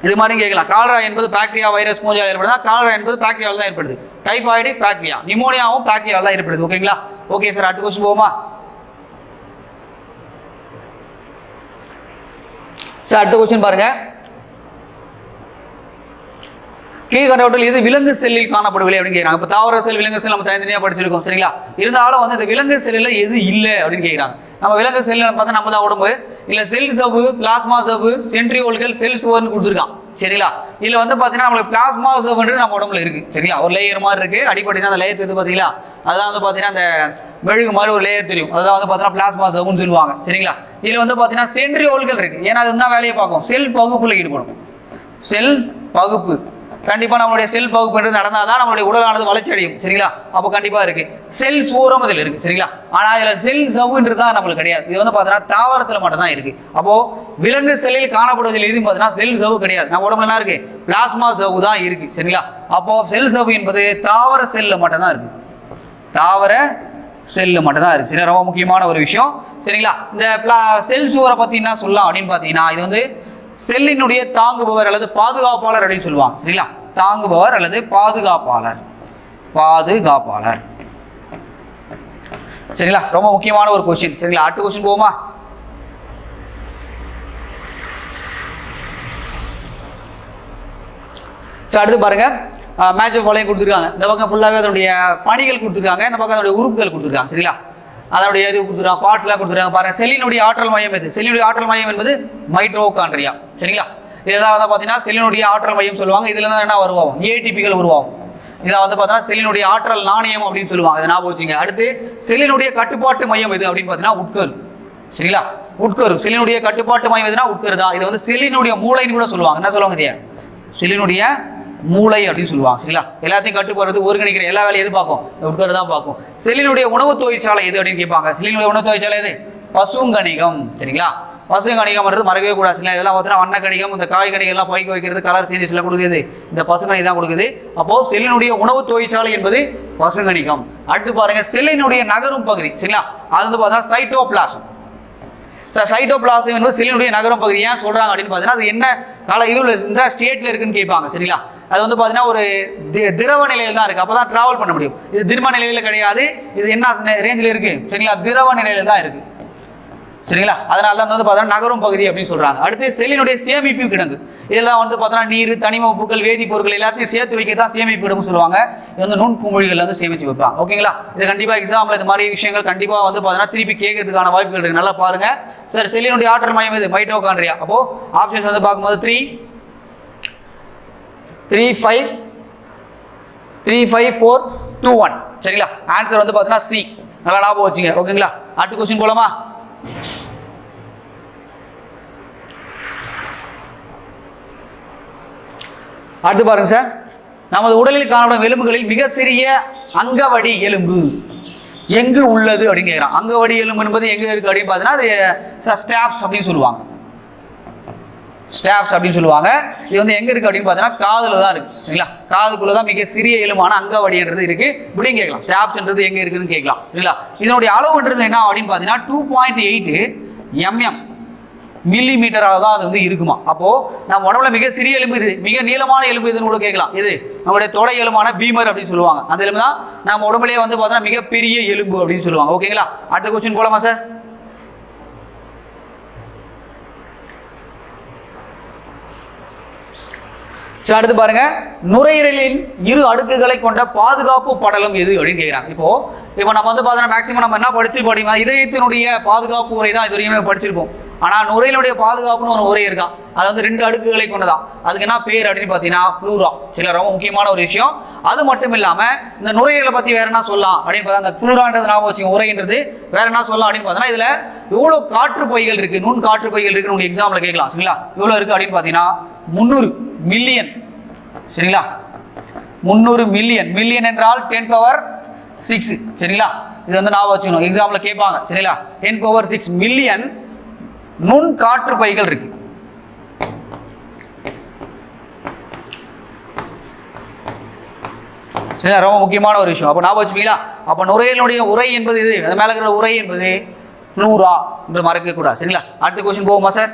இது மாதிரி கேட்கலாம். காலரா என்பது பாக்டீரியா, வைரஸ், பூஞ்சையால் ஏற்படுதா? காலரா என்பது பாக்டீரியாவில் தான் ஏற்படுது. டைஃபாய்டு பாக்டீரியா, நிமோனியாவும் பாக்டீரியாவில் தான் ஏற்படுது. ஓகேங்களா. ஓகே சார், அடுத்த கொஸ்டின் போவோமா? சார் அடுத்த கொஸ்டின் பாருங்க. கீழ்கண்டவற்றில் இது விலங்கு செல்லில் காணப்படவில்லை அப்படின்னு கேட்குறாங்க. இப்போ தாவர செல், விலங்கு செல் நம்ம தனித்தனியாக படிச்சிருக்கோம் சரிங்களா. இருந்தாலும் வந்து இந்த விலங்கு செல்லில் எது இல்லை அப்படின்னு கேட்குறாங்க. நம்ம விலங்கு செல்லில் பார்த்தா நம்ம தான் உடம்பு இல்லை செல் சவ்வு, பிளாஸ்மா சவ்வு, சென்ட்ரியோல்கள், செல் சுவர்னு கொடுத்துருக்கான் சரிங்களா. இதில் வந்து பார்த்தீங்கன்னா நம்மளுக்கு பிளாஸ்மா சவ்வுன்றது நம்ம உடம்புல இருக்குது சரிங்களா. ஒரு லேயர் மாதிரி இருக்குது. அடிப்படை தான் அந்த லேயர் தெரியுது பார்த்தீங்களா. அதான் வந்து பார்த்தீங்கன்னா அந்த மெழுகு மாதிரி ஒரு லேயர் தெரியும். அதான் வந்து பார்த்தீங்கன்னா பிளாஸ்மா சவ்வுன்னு சொல்லுவாங்க சரிங்களா. இதில் வந்து பார்த்தீங்கன்னா சென்ட்ரியோல்கள் இருக்குது. ஏன்னா அது தான் வேலையை பார்க்கும். செல் பகுப்புல ஈடுபடும். செல் பகுப்பு கண்டிப்பாக நம்மளுடைய செல் பகுப்பு நடந்தால் தான் நம்மளுடைய உடலானது வளர்ச்சி அடையும் சரிங்களா. அப்போ கண்டிப்பாக இருக்குது. செல் சூரம் இதில் இருக்குது சரிங்களா. ஆனால் இதில் செல் சவ்வுன்றது தான் நம்மளுக்கு கிடையாது. இது வந்து பார்த்தீங்கன்னா தாவரத்தில் மட்டும் தான் இருக்குது. அப்போது விலங்கு செல்லில் காணப்படுவதில் எதுவும் பார்த்தீங்கன்னா செல் சவ்வு கிடையாது. நம்ம உடம்புல என்ன இருக்குது? பிளாஸ்மா சவ்வு தான் இருக்குது சரிங்களா. அப்போது செல் சவ்வு என்பது தாவர செல்லில் மட்டும்தான் இருக்குது. தாவர செல்லு மட்டும் தான் இருக்குது சரி. ரொம்ப முக்கியமான ஒரு விஷயம் சரிங்களா. இந்த செல் சுவரை பற்றி என்ன சொல்லலாம் அப்படின்னு பார்த்தீங்கன்னா இது வந்து செல்லினுடைய தாங்குபவர் அல்லது பாதுகாப்பாளர் அப்படின்னு சொல்லுவாங்க சரிங்களா. தாங்குபவர் அல்லது பாதுகாப்பாளர் சரிங்களா. ரொம்ப முக்கியமான ஒரு கொஸ்டின் சரிங்களா. அடுத்த கொஸ்டின் போகுமா? அடுத்து பாருங்க. மேட்ச் ஆஃப் ஃபாலோயிங் கொடுத்துருக்காங்க. இந்த பக்கம் ஃபுல்லாகவே அதனுடைய பணிகள் கொடுத்துருக்காங்க, இந்த பக்கம் அதனுடைய உறுப்புகள் கொடுத்துருக்காங்க. சரிங்களா, அதனுடைய இது கொடுத்துருக்காங்க, பார்ட்ஸ்லாம் கொடுத்துருக்காங்க. பாருங்க, செல்லினுடைய ஆற்றல் மையம் எது? செல்லினுடைய ஆற்றல் மையம் என்பது மைட்டோகாண்ட்ரியா. சரிங்களா, இதெல்லாம் வந்து பார்த்தீங்கன்னா செல்லினுடைய ஆற்றல் மையம் சொல்லுவாங்க. இதுல இருந்து என்ன உருவாகும்? ஏடிபிகள் உருவாகும். இதான் வந்து பார்த்தீங்கன்னா செல்லினுடைய ஆற்றல் நாணயம் அப்படின்னு சொல்லுவாங்க. அதை ஞாபகம் வச்சுங்க. அடுத்து செல்லினுடைய கட்டுப்பாட்டு மையம் எது அப்படின்னு பார்த்தீங்கன்னா உட்கரு. சரிங்களா, உட்கரு. செல்லினுடைய கட்டுப்பாட்டு மையம் எதுனா உட்கரு தான். இது வந்து செல்லினுடைய மூளைன்னு கூட சொல்லுவாங்க. என்ன சொல்லுவாங்க? இது செல்லினுடைய மூளை அப்படின்னு சொல்லுவாங்க. சரிங்களா, எல்லாத்தையும் கட்டுப்படுறது, ஒருங்கிணைக்கிற எல்லா வேலையும் எது பார்க்கும்? உட்கரு தான் பார்க்கும். செல்லினுடைய உணவு தொழிற்சாலை எது அப்படின்னு கேட்பாங்க. செல்லினுடைய உணவு தொழிற்சாலை எது? பசுங்கணிகம். சரிங்களா, பசுங்கணிகம்ன்றது மறக்கவே கூடாது. இதெல்லாம் பார்த்தீங்கன்னா வண்ணக்கணிகம், இந்த காய்கனிகள்லாம் பைக்கு வைக்கிறது, கலர் சீரிஸ்லாம் கொடுக்குது, இந்த பசுங்கணி தான் கொடுக்குது. அப்போ செல்லினுடைய உணவு தொழிற்சாலை என்பது பசுங்கணிகம். அடுத்து பாருங்க, செல்லினுடைய நகரும் பகுதி. சரிங்களா, அது வந்து பார்த்தீங்கன்னா சைட்டோபிளாசம். சைட்டோபிளாசம் என்பது செல்லினுடைய நகரும் பகுதி. ஏன் சொல்றாங்க அப்படின்னு பார்த்தீங்கன்னா, அது என்ன இதுல இந்த ஸ்டேட்ல இருக்குன்னு கேட்பாங்க. சரிங்களா, அது வந்து பார்த்தீங்கன்னா ஒரு திரவ நிலையில தான் இருக்கு, அப்பதான் டிராவல் பண்ண முடியும். இது திரவ நிலையில கிடையாது, இது என்ன ரேஞ்சில் இருக்கு? சரிங்களா, திரவ நிலையில தான் இருக்கு. சரிங்களா, அதனால தான் வந்து பார்த்தீங்கன்னா நகரும் பகுதி அப்படின்னு சொல்றாங்க. அடுத்து செல்லினுடைய சேமிப்பு கிடங்கு. இதெல்லாம் வந்து பார்த்தீங்கன்னா நீர், தனிம உப்புகள், வேதிப்பொருட்கள் எல்லாத்தையும் சேர்த்து வைக்க தான் சேமிப்பு கிடங்கு சொல்லுவாங்க. இது வந்து நுண்குமிழிகள் வந்து சேமித்து வைப்பாங்க. ஓகேங்களா, இது கண்டிப்பா எக்ஸாம்ல இந்த மாதிரி விஷயங்கள் கண்டிப்பா வந்து பார்த்தீங்கன்னா திருப்பி கேட்கறதுக்கான வாய்ப்புகள் இருக்கு. நல்லா பாருங்க. சரி, செல்லினுடைய ஆற்றல் மையம் இது மைட்டோகாண்ட்ரியா. அப்போ ஆப்ஷன்ஸ் வந்து பார்க்கும்போது 3, 5, 4, 2, 1. சரிங்களா, ஆன்சர் வந்து பார்த்தீங்கன்னா சி. நல்லா ஞாபகம் வச்சுங்க. ஓகேங்களா, அடுத்த கொஸ்டின் போலாமா? அடுத்து பாருங்க சார், நமது உடலில் காணப்படும் எலும்புகளில் மிக சிறிய அங்கவடி எலும்பு எங்கு உள்ளது அப்படின்னு கேட்குறான். அங்கவடி எலும்பு என்பது எங்க இருக்கு அப்படின்னு பார்த்தீங்கன்னா அது ஸ்டாப்ஸ் அப்படின்னு சொல்லுவாங்க. ஸ்டாப்ஸ் அப்படின்னு சொல்லுவாங்க. இது வந்து எங்க இருக்கு அப்படின்னு பார்த்தீங்கன்னா காதுல தான் இருக்கு. சரிங்களா, காதுக்குள்ள தான் மிக சிறிய எலும்பான அங்கவடின்றது இருக்கு. இப்படின்னு கேட்கலாம். ஸ்டாப்ஸ்ன்றது எங்க இருக்குதுன்னு கேட்கலாம். சரிங்களா, இதனுடைய அளவுன்றது என்ன அப்படின்னு பார்த்தீங்கன்னா 2.8 mm மில்லிமீட்டராக தான் அது வந்து இருக்குமா. அப்போ நம்ம உடம்புல மிக சிறிய எலும்பு இது, மிக நீளமான எலும்பு இதுன்னு கூட கேட்கலாம். இது நம்மளுடைய தொடை எலும்பான பீமர் அப்படின்னு சொல்லுவாங்க. அந்த எலும்பு தான் நம்ம உடம்புலேயே வந்து பார்த்தீங்கன்னா மிகப்பெரிய எலும்பு அப்படின்னு சொல்லுவாங்க. ஓகேங்களா, அடுத்த கொஸ்டின் போலாமா சார்? அடுத்து பாருங்க, நுரையீரலின் 2 அடுக்குகளை கொண்ட பாதுகாப்பு படலம் எது அப்படின்னு கேட்குறாங்க. இப்போ நம்ம வந்து பார்த்தீங்கன்னா மேக்ஸிமம் நம்ம என்ன படிப்போம்? இதயத்தினுடைய பாதுகாப்பு உரை தான் இது வரைக்கும் படிச்சிருக்கோம். ஆனால் நுரையினுடைய பாதுகாப்புன்னு ஒரு உரை இருக்கான். அது வந்து 2 அடுக்குகளை கொண்டதான். அதுக்கு என்ன பேர் அப்படின்னு பார்த்தீங்கன்னா ப்ளூரா. சில ரொம்ப முக்கியமான ஒரு விஷயம். அது மட்டும் இல்லாமல் இந்த நுரையீரலை பற்றி வேற என்ன சொல்லலாம் அப்படின்னு பார்த்தா, அந்த ப்ளூரான்றது ஞாபகம் வச்சுங்க. உரைன்றது வேற என்ன சொல்லலாம் அப்படின்னு பார்த்தீங்கன்னா, இதில் எவ்வளோ காற்று பைகள் இருக்கு, நுண் காற்று பைகள் இருக்குன்னு உங்களுக்கு எக்ஸாமில் கேட்கலாம். சரிங்களா, எவ்வளோ இருக்கு அப்படின்னு பார்த்தீங்கன்னா 300 மில்லியன். சரிங்களா, 300 மில்லியன். மில்லியன் என்றால் 10⁻6. சரிங்களா, இது வந்து ஞாபகம் வச்சுக்கணும், எக்ஸாம்ல கேட்பாங்க. சரிங்களா, 10⁻6 மில்லியன் நுண் காற்று பைகள் இருக்கு. சரிங்களா, ரொம்ப முக்கியமான ஒரு விஷயம். அப்போ ஞாபகம் வச்சுப்பீங்களா? அப்போ நுரையீரலுடைய உரை என்பது இது, அது மேல இருக்கிற உரை என்பது ப்ளூரா என்று மறக்க கூடாது. சரிங்களா, அடுத்த கொஸ்டின் போகுமா சார்?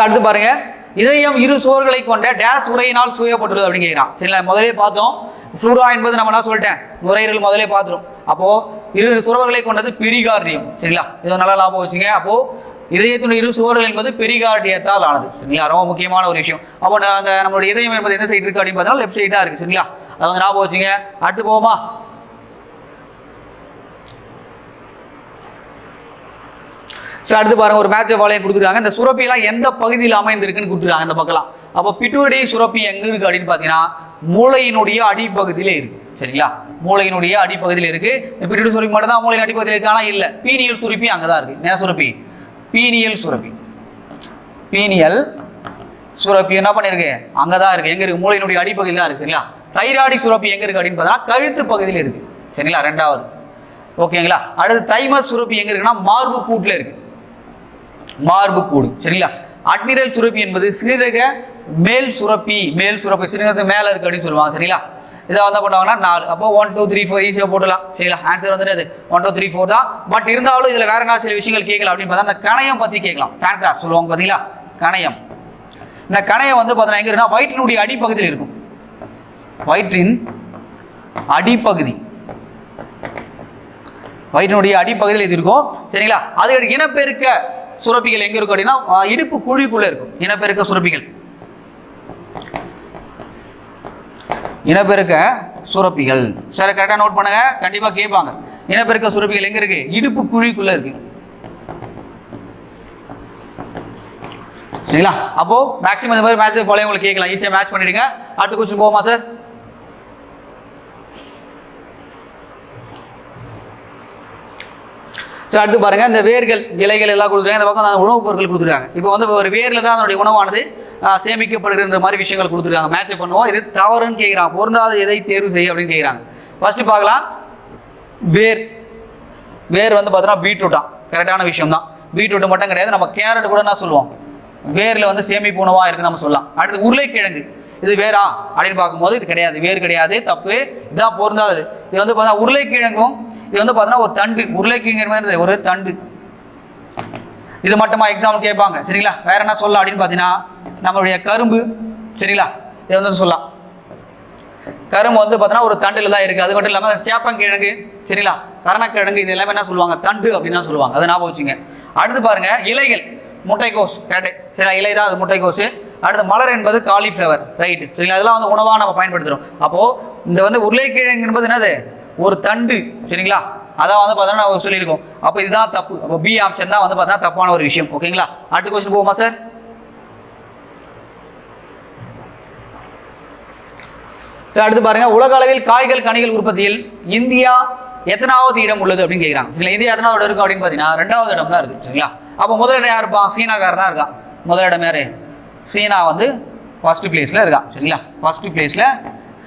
அடுத்து பாருங்க, இதயம் 2 சுவர்களை கொண்ட டேஸ் உரையினால் சூழப்பட்டுள்ளது அப்படின்னு கேட்கிறான். சரிங்களா, முதலே பார்த்தோம். ஃப்ளூரா என்பது நம்ம என்ன சொல்லிட்டேன், நுரையீரல் முதலே பார்த்துரும். அப்போ 2 சுவர்களை கொண்டது பெரிகார்டியம். சரிங்களா, இது நல்லா ஞாபகம் வச்சுங்க. அப்போ இதயத்தினுடைய 2 சுவர்கள் என்பது பெரிகார்டியத்தால் ஆனது. சரிங்களா, ரொம்ப முக்கியமான ஒரு விஷயம். அப்போ அந்த நம்மளுடைய இதயம் என்பது எந்த சைடு இருக்கு அப்படின்னு பார்த்தா லெஃப்ட் சைடு தான் இருக்கு. சரிங்களா, அதை வந்து ஞாபகம் வச்சுங்க. அடுத்து போவோமா? அடுத்து பாருங்க, ஒரு மேட்ச் ஃபாலோயிங் கொடுத்துருக்காங்க. இந்த சுரப்பிலாம் எந்த பகுதியில் அமைந்திருக்குன்னு கொடுத்துருக்காங்க இந்த பக்கம். அப்போ பிட்யூட்டரி சுரப்பி எங்க இருக்கு அப்படின்னு பார்த்தீங்கன்னா மூளையினுடைய அடிப்பகுதியிலே இருக்கு. சரிங்களா, மூளையினுடைய அடிப்பகுதியில் இருக்கு. பிட்யூட்டரி சுரப்பி மட்டும் தான் மூளையின் அடிப்பகுதியில் இருக்கு. ஆனால் இல்லை, பீனியல் சுரப்பி அங்கதான் இருக்கு. என்ன சுரப்பி? பீனியல் சுரப்பி. பீனியல் சுரப்பி என்ன பண்ணிருக்கு? அங்கதான் இருக்கு. எங்க இருக்கு? மூளையினுடைய அடிப்பகுதியில் தான் இருக்கு. சரிங்களா, தைராய்டிக் சுரப்பி எங்க இருக்கு அப்படின்னு பார்த்தீங்கன்னா கழுத்து பகுதியில் இருக்கு. சரிங்களா, 2வது. ஓகேங்களா, அடுத்து தைமஸ் சுரப்பி எங்க இருக்குன்னா மார்பு கூட்டுல இருக்கு. மார்பு கூடு. சரிங்களா, அட்மிரல் சுரப்பி என்பது சிறுநீரக மேல் சுரப்பி. மேல் சுரப்பி சிறுநீரகத்துக்கு மேல இருக்கு அப்படின்னு சொல்லுவாங்க. சரிங்களா, இதை வந்து பண்ணுவாங்கன்னா 4. அப்போ 1 2 3 4 ஈஸியாக போட்டுலாம். சரிங்களா, ஆன்சர் வந்து 1 2 3 4 தான். பட் இருந்தாலும் இதுல வேற என்ன சில விஷயங்கள் கேட்கலாம் அப்படின்னு பார்த்தா, அந்த கணையம் பத்தி கேட்கலாம். பேன்கிராஸ் சொல்லுவாங்க பாத்தீங்களா, கணையம். இந்த கணையம் வந்து பார்த்தீங்கன்னா எங்க இருக்குன்னா வயிற்றினுடைய அடிப்பகுதியில் இருக்கும். வயிற்றின் அடிப்பகுதி, வயிற்றினுடைய அடிப்பகுதியில் இது இருக்கும். சரிங்களா, அது இனப்பெருக்க சுரப்பிகள் எங்க இருக்கும் அப்படின்னா இடுப்பு குழிக்குள்ள இருக்கும். இனப்பெருக்க சுரப்பிகள், இனப்பெருக்க சுரப்பிகள். சரி, கரெக்டாக நோட் பண்ணுங்க, கண்டிப்பா கேட்பாங்க. இனப்பெருக்க சுரப்பிகள் எங்க இருக்கு? இடுப்பு குழிக்குள்ள இருக்கு. சரிங்களா? அப்போ மேக்ஸிமம் இந்த மாதிரி மேட்ச் ஃபாலோ உங்களுக்கு கேட்கலாம், ஈஸியா மேட்ச் பண்ணிடுங்க. அடுத்த क्वेश्चन போமா சார்? அடுத்து பாருங்க, இந்த வேர்கள் இலைகள் எல்லாம் கொடுத்துருக்காங்க, இந்த பக்கம் உணவுப் பொருட்கள் கொடுத்துருக்காங்க. இப்போ வந்து ஒரு வேர்ல தான் அதனுடைய உணவானது சேமிக்கப்படுகிற இந்த மாதிரி விஷயங்கள் கொடுத்துருக்காங்க. மேட்ச் பண்ணுவோம். இது தவறுன்னு கேட்குறாங்க, பொருந்தாத எதை தேர்வு செய்ய அப்படின்னு கேட்குறாங்க. ஃபர்ஸ்ட் பார்க்கலாம், வேர். வேர் வந்து பார்த்தோன்னா பீட்ரூட் தான், கரெக்டான விஷயம் தான். பீட்ரூட் மட்டும் கிடையாது, நம்ம கேரட் கூட என்ன சொல்லுவோம், வேர்ல வந்து சேமிப்பு உணவாக இருக்குன்னு நம்ம சொல்லலாம். அடுத்து உருளைக்கிழங்கு, இது வேறா அப்படின்னு பார்க்கும்போது இது கிடையாது, வேர் கிடையாது, தப்பு, இதான் பொருந்தாதது. இது வந்து பார்த்தா உருளைக்கிழங்கும் இது வந்து பார்த்தீங்கன்னா ஒரு தண்டு, உருளைக்கிழங்கு ஒரு தண்டு. இது மட்டுமா எக்ஸாம்பிள் கேட்பாங்க. சரிங்களா? வேற என்ன சொல்லலாம் அப்படின்னு பார்த்தீங்கன்னா நம்மளுடைய கரும்பு. சரிங்களா? இது வந்து சொல்லலாம், கரும்பு வந்து பார்த்தீங்கன்னா ஒரு தண்டில் தான் இருக்குது. அது மட்டும் இல்லாமல் சேப்பங்கிழங்கு, சரிங்களா, கரணக்கிழங்கு, இது எல்லாமே என்ன சொல்லுவாங்க, தண்டு அப்படின்னு தான் சொல்லுவாங்க. அதை ஞாபகம் வச்சுங்க. அடுத்து பாருங்க, இலைகள், முட்டைக்கோஸ். கரெக்ட். சரி, இலை தான் அது, முட்டைக்கோஸ். அடுத்து மலர் என்பது காலிஃப்ளவர். ரைட்டு. சரிங்களா? அதெல்லாம் வந்து உணவாக நம்ம பயன்படுத்துகிறோம். அப்போது இந்த வந்து உருளைக்கிழங்கு என்பது என்னது, ஒரு தண்டு. சரிங்களா? அதான் வந்து பார்த்தீங்கன்னா நம்ம சொல்லியிருக்கோம். அப்போ இதுதான் தப்பு. அப்போ பி ஆப்ஷன் தான் வந்து பார்த்தீங்கன்னா தப்பான ஒரு விஷயம். ஓகேங்களா? அடுத்த क्वेश्चन போவோமா சார்? சரி, அடுத்து பாருங்க, உலக அளவில் காய்கள் கனிகள் உற்பத்தியில் இந்தியா எத்தனாவது இடம் உள்ளது அப்படின்னு கேட்குறாங்க. சரிங்களா? இந்தியா எத்தனாவது இருக்கும் அப்படின்னு பார்த்தீங்கன்னா 2வது இடம் தான் இருக்கு. சரிங்களா? அப்போ முதலிடம் யார் இருப்பான்? சீனாக்காரர் தான் இருக்கான். முதலிடம் யாரு? சீனா வந்து ஃபர்ஸ்ட் பிளேஸ்ல இருக்கான். சரிங்களா? ஃபர்ஸ்ட் பிளேஸ்ல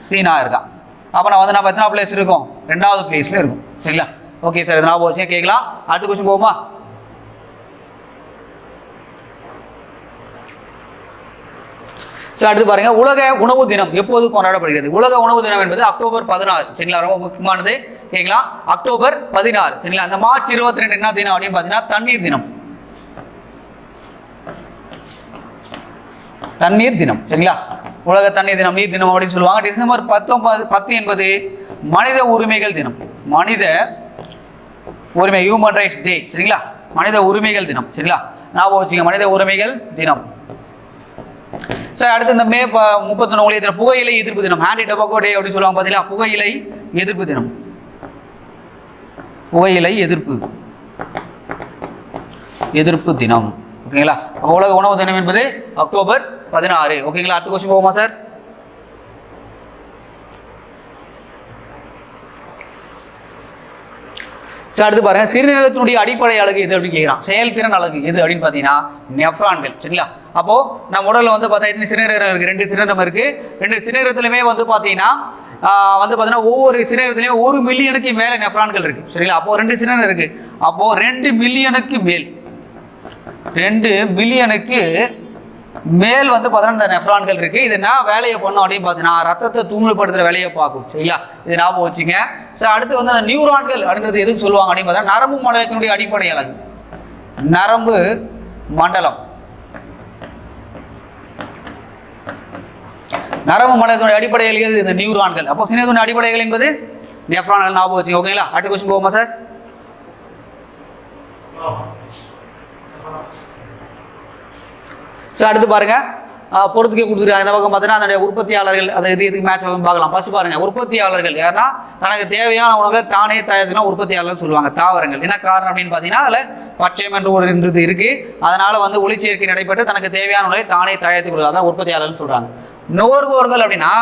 சீனா இருக்கான். அப்போ நான் வந்து நம்ம எத்தனை பிளேஸ் இருக்கும்? 2வது பிளேஸ்ல இருக்கும். சரிங்களா? ஓகே சார், இது ஞாபகம் வச்சு கேட்கலாம். அடுத்த क्वेश्चन போவோமா? அடுத்து பாருங்க, உலக உணவு தினம் எப்போது கொண்டாடப்படுகிறது? உலக உணவு தினம் என்பது அக்டோபர் 16. சரிங்களா? ரொம்ப முக்கியமானது, கேட்கலாம். அக்டோபர் 16. சரிங்களா? அந்த மார்ச் 22 என்ன தினம் அப்படின்னு பார்த்தீங்கன்னா தண்ணீர் தினம். தண்ணீர் தினம். சரிங்களா? உலக தண்ணீர் தினம், நீர் தினம் அப்படின்னு சொல்லுவாங்க. டிசம்பர் 10 என்பது மனித உரிமைகள் தினம். மனித உரிமை, ஹியூமன் ரைட்ஸ் டே. சரிங்களா? மனித உரிமைகள் தினம். சரிங்களா? ஞாபகம் வச்சுங்க, மனித உரிமைகள் தினம். சரி, அடுத்து இந்த மே 31 தினம் புகையிலை எதிர்ப்பு தினம், ஆன்டி டொபாக்கோ டே அப்படின்னு சொல்லுவாங்க. பார்த்தீங்களா? புகையிலை எதிர்ப்பு தினம். புகையிலை எதிர்ப்பு தினம். ஓகேங்களா? உலக உணவு தினம் என்பது அக்டோபர் 16. ஓகேங்களா? அடுத்த क्वेश्चन போவோமா சார்? அடுத்து பாருங்க, சிறுநீரகத்தினுடைய அடிப்படை அழகு எது அப்படின்னு கேட்கிறான். செயல்திறன் அழகு எது அப்படின்னு பார்த்தீங்கன்னா நெஃப்ரான்கள். சரிங்களா? அப்போ நம்ம உடல்ல வந்து பார்த்தா எத்தனை சிறுநீரகம் இருக்கு? 2 சிறுநீரகம் இருக்கு. 2 சிறுநீரகத்திலுமே வந்து பார்த்தீங்கன்னா ஒவ்வொரு சிறுநீரகத்திலுமே 1 மில்லியனுக்கு மேல நெஃப்ரான்கள் இருக்கு. சரிங்களா? அப்போ 2 சிறுநீரகம் இருக்கு. அப்போ 2 மில்லியனுக்கு மேல், 2 மில்லியனுக்கு மேல் வந்து பார்த்தீங்கன்னா இந்த நெஃப்ரான்கள் இருக்கு. இது என்ன வேலையை பண்ணும் அப்படின்னு பார்த்தீங்கன்னா ரத்தத்தை தூய்மைப்படுத்துற வேலையை பார்க்கும். சரிங்களா? இது ஞாபகம் வச்சுங்க. சார், அடுத்து வந்து அந்த நியூரான்கள் அப்படிங்கிறது எதுக்கு சொல்லுவாங்க அப்படின்னு பார்த்தா நரம்பு மண்டலத்தினுடைய அடிப்படை அழகு. நரம்பு மண்டலம், நரம்பு மண்டலத்தினுடைய அடிப்படை அழகு இந்த நியூரான்கள். அப்போ சிறுநீரகத்தினுடைய அடிப்படைகள் என்பது நெஃப்ரான்கள். ஞாபகம் வச்சுங்க. ஓகேங்களா? அடுத்த क्वेश्चन போவோமா சார்? அடுத்து பாருங்க, பொறுத்துக்கே கொடுத்துருக்காங்க. இந்த பக்கம் பார்த்தீங்கன்னா அதனுடைய உற்பத்தியாளர்கள், அதை இதுக்கு மேட்ச் பார்க்கலாம். ஃபர்ஸ்ட் பாருங்க, உற்பத்தியாளர்கள் யாருன்னா தனக்கு தேவையான உணவுகளை தானே தயாரிச்சுலாம் உற்பத்தியாளர்கள் சொல்லுவாங்க. தாவரங்கள். என்ன காரணம் அப்படின்னு பார்த்தீங்கன்னா அதில் பச்சையம் என்று ஒரு இருக்கு. அதனால வந்து ஒளிச்சேர்க்கை நடைபெற்று தனக்கு தேவையான உணவை தானே தயாரித்து கொடுக்குறது, அதான் உற்பத்தியாளர்கள் சொல்றாங்க. நுகர்வோர்கள் அப்படின்னா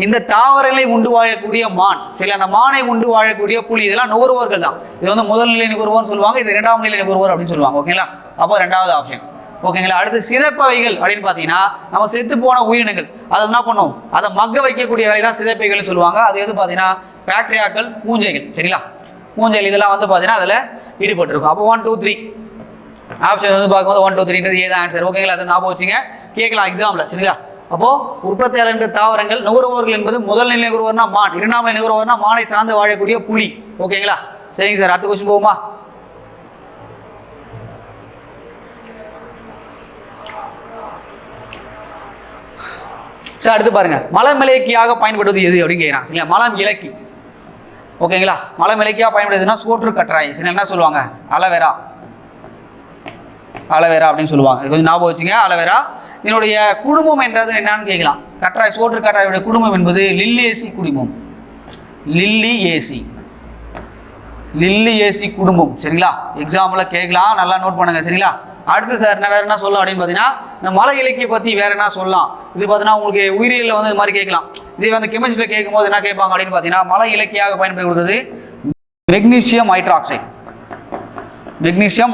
இந்த தாவரங்களை உண்டு வாழக்கூடிய மான். சரி, அந்த மானை உண்டு வாழக்கூடிய புலி, இதெல்லாம் நுகர்வோர்கள் தான். இது வந்து முதல் நிலை நுகர்வோர்னு சொல்லுவாங்க, இது 2ஆம் நிலை நுகர்வோர் அப்படின்னு சொல்லுவாங்க. ஓகேங்களா? அப்போ 2வது ஆப்ஷன். ஓகேங்களா? அடுத்து சிதைப்பவைகள் அப்படின்னு பார்த்தீங்கன்னா நம்ம செத்து போன உயிரினங்கள், அதை என்ன பண்ணும், அதை மக்க வைக்கக்கூடிய வேலை தான் சிதைப்பைகள்னு சொல்லுவாங்க. அது எது பார்த்தீங்கன்னா பாக்டீரியாக்கள், பூஞ்சைகள். சரிங்களா? பூஞ்சைகள் இதெல்லாம் வந்து பார்த்தீங்கன்னா அதில் ஈடுபட்டிருக்கும். அப்போ 1 2 3 ஆப்ஷன் வந்து பார்க்கும்போது 1 2 3 ஏதான் ஆன்சர். ஓகேங்களா? அதை ஞாபகம் வச்சுங்க, கேட்கலாம் எக்ஸாம்ல. சரிங்களா? அப்போ உற்பத்தியாளர் என்ற தாவரங்கள், நுகர்வோர்கள் என்பது முதல் நிலை நுகர்வோர்னா மான், 2ஆம் நிலை நுகர்வோர்னா மானை சார்ந்து வாழக்கூடிய புலி. ஓகேங்களா? சரிங்க சார், அடுத்த क्वेश्चन போவோமா? அடுத்து பாருங்க, மலம் இலக்கியாக பயன்படுவது எது அப்படின்னு கேட்கிறான். சரிங்களா? மலம் இலக்கி. ஓகேங்களா? மலம் இலக்கியாக பயன்படுதுன்னா சோற்று கற்றாழை. சரி, என்ன சொல்லுவாங்க, அலோவேரா. அலோவேரா அப்படின்னு சொல்லுவாங்க. கொஞ்சம் ஞாபகம் வச்சுங்க. அலோவேரா இதனுடைய குடும்பம் என்றது என்னன்னு கேட்கலாம். கற்றாழை சோற்று கற்றாழையுடைய குடும்பம் என்பது லில்லியேசி குடும்பம். லில்லியேசி குடும்பம். சரிங்களா? எக்ஸாம்பிள் கேட்கலாம், நல்லா நோட் பண்ணுங்க. சரிங்களா? அடுத்து சார் என்ன வேற என்ன சொல்லலாம் அப்படின்னு பார்த்தீங்கன்னா, இந்த மலை இலக்கிய பற்றி வேற என்ன சொல்லலாம். இது பார்த்தீங்கன்னா உங்களுக்கு உயிரியலில் வந்து இது மாதிரி கேட்கலாம். இதே வந்து கெமிஸ்ட்ரியில் கேட்கும் போது என்ன கேட்பாங்க அப்படின்னு பார்த்தீங்கன்னா, மலை இலக்கியாக பயன்படுத்துவது மெக்னீசியம்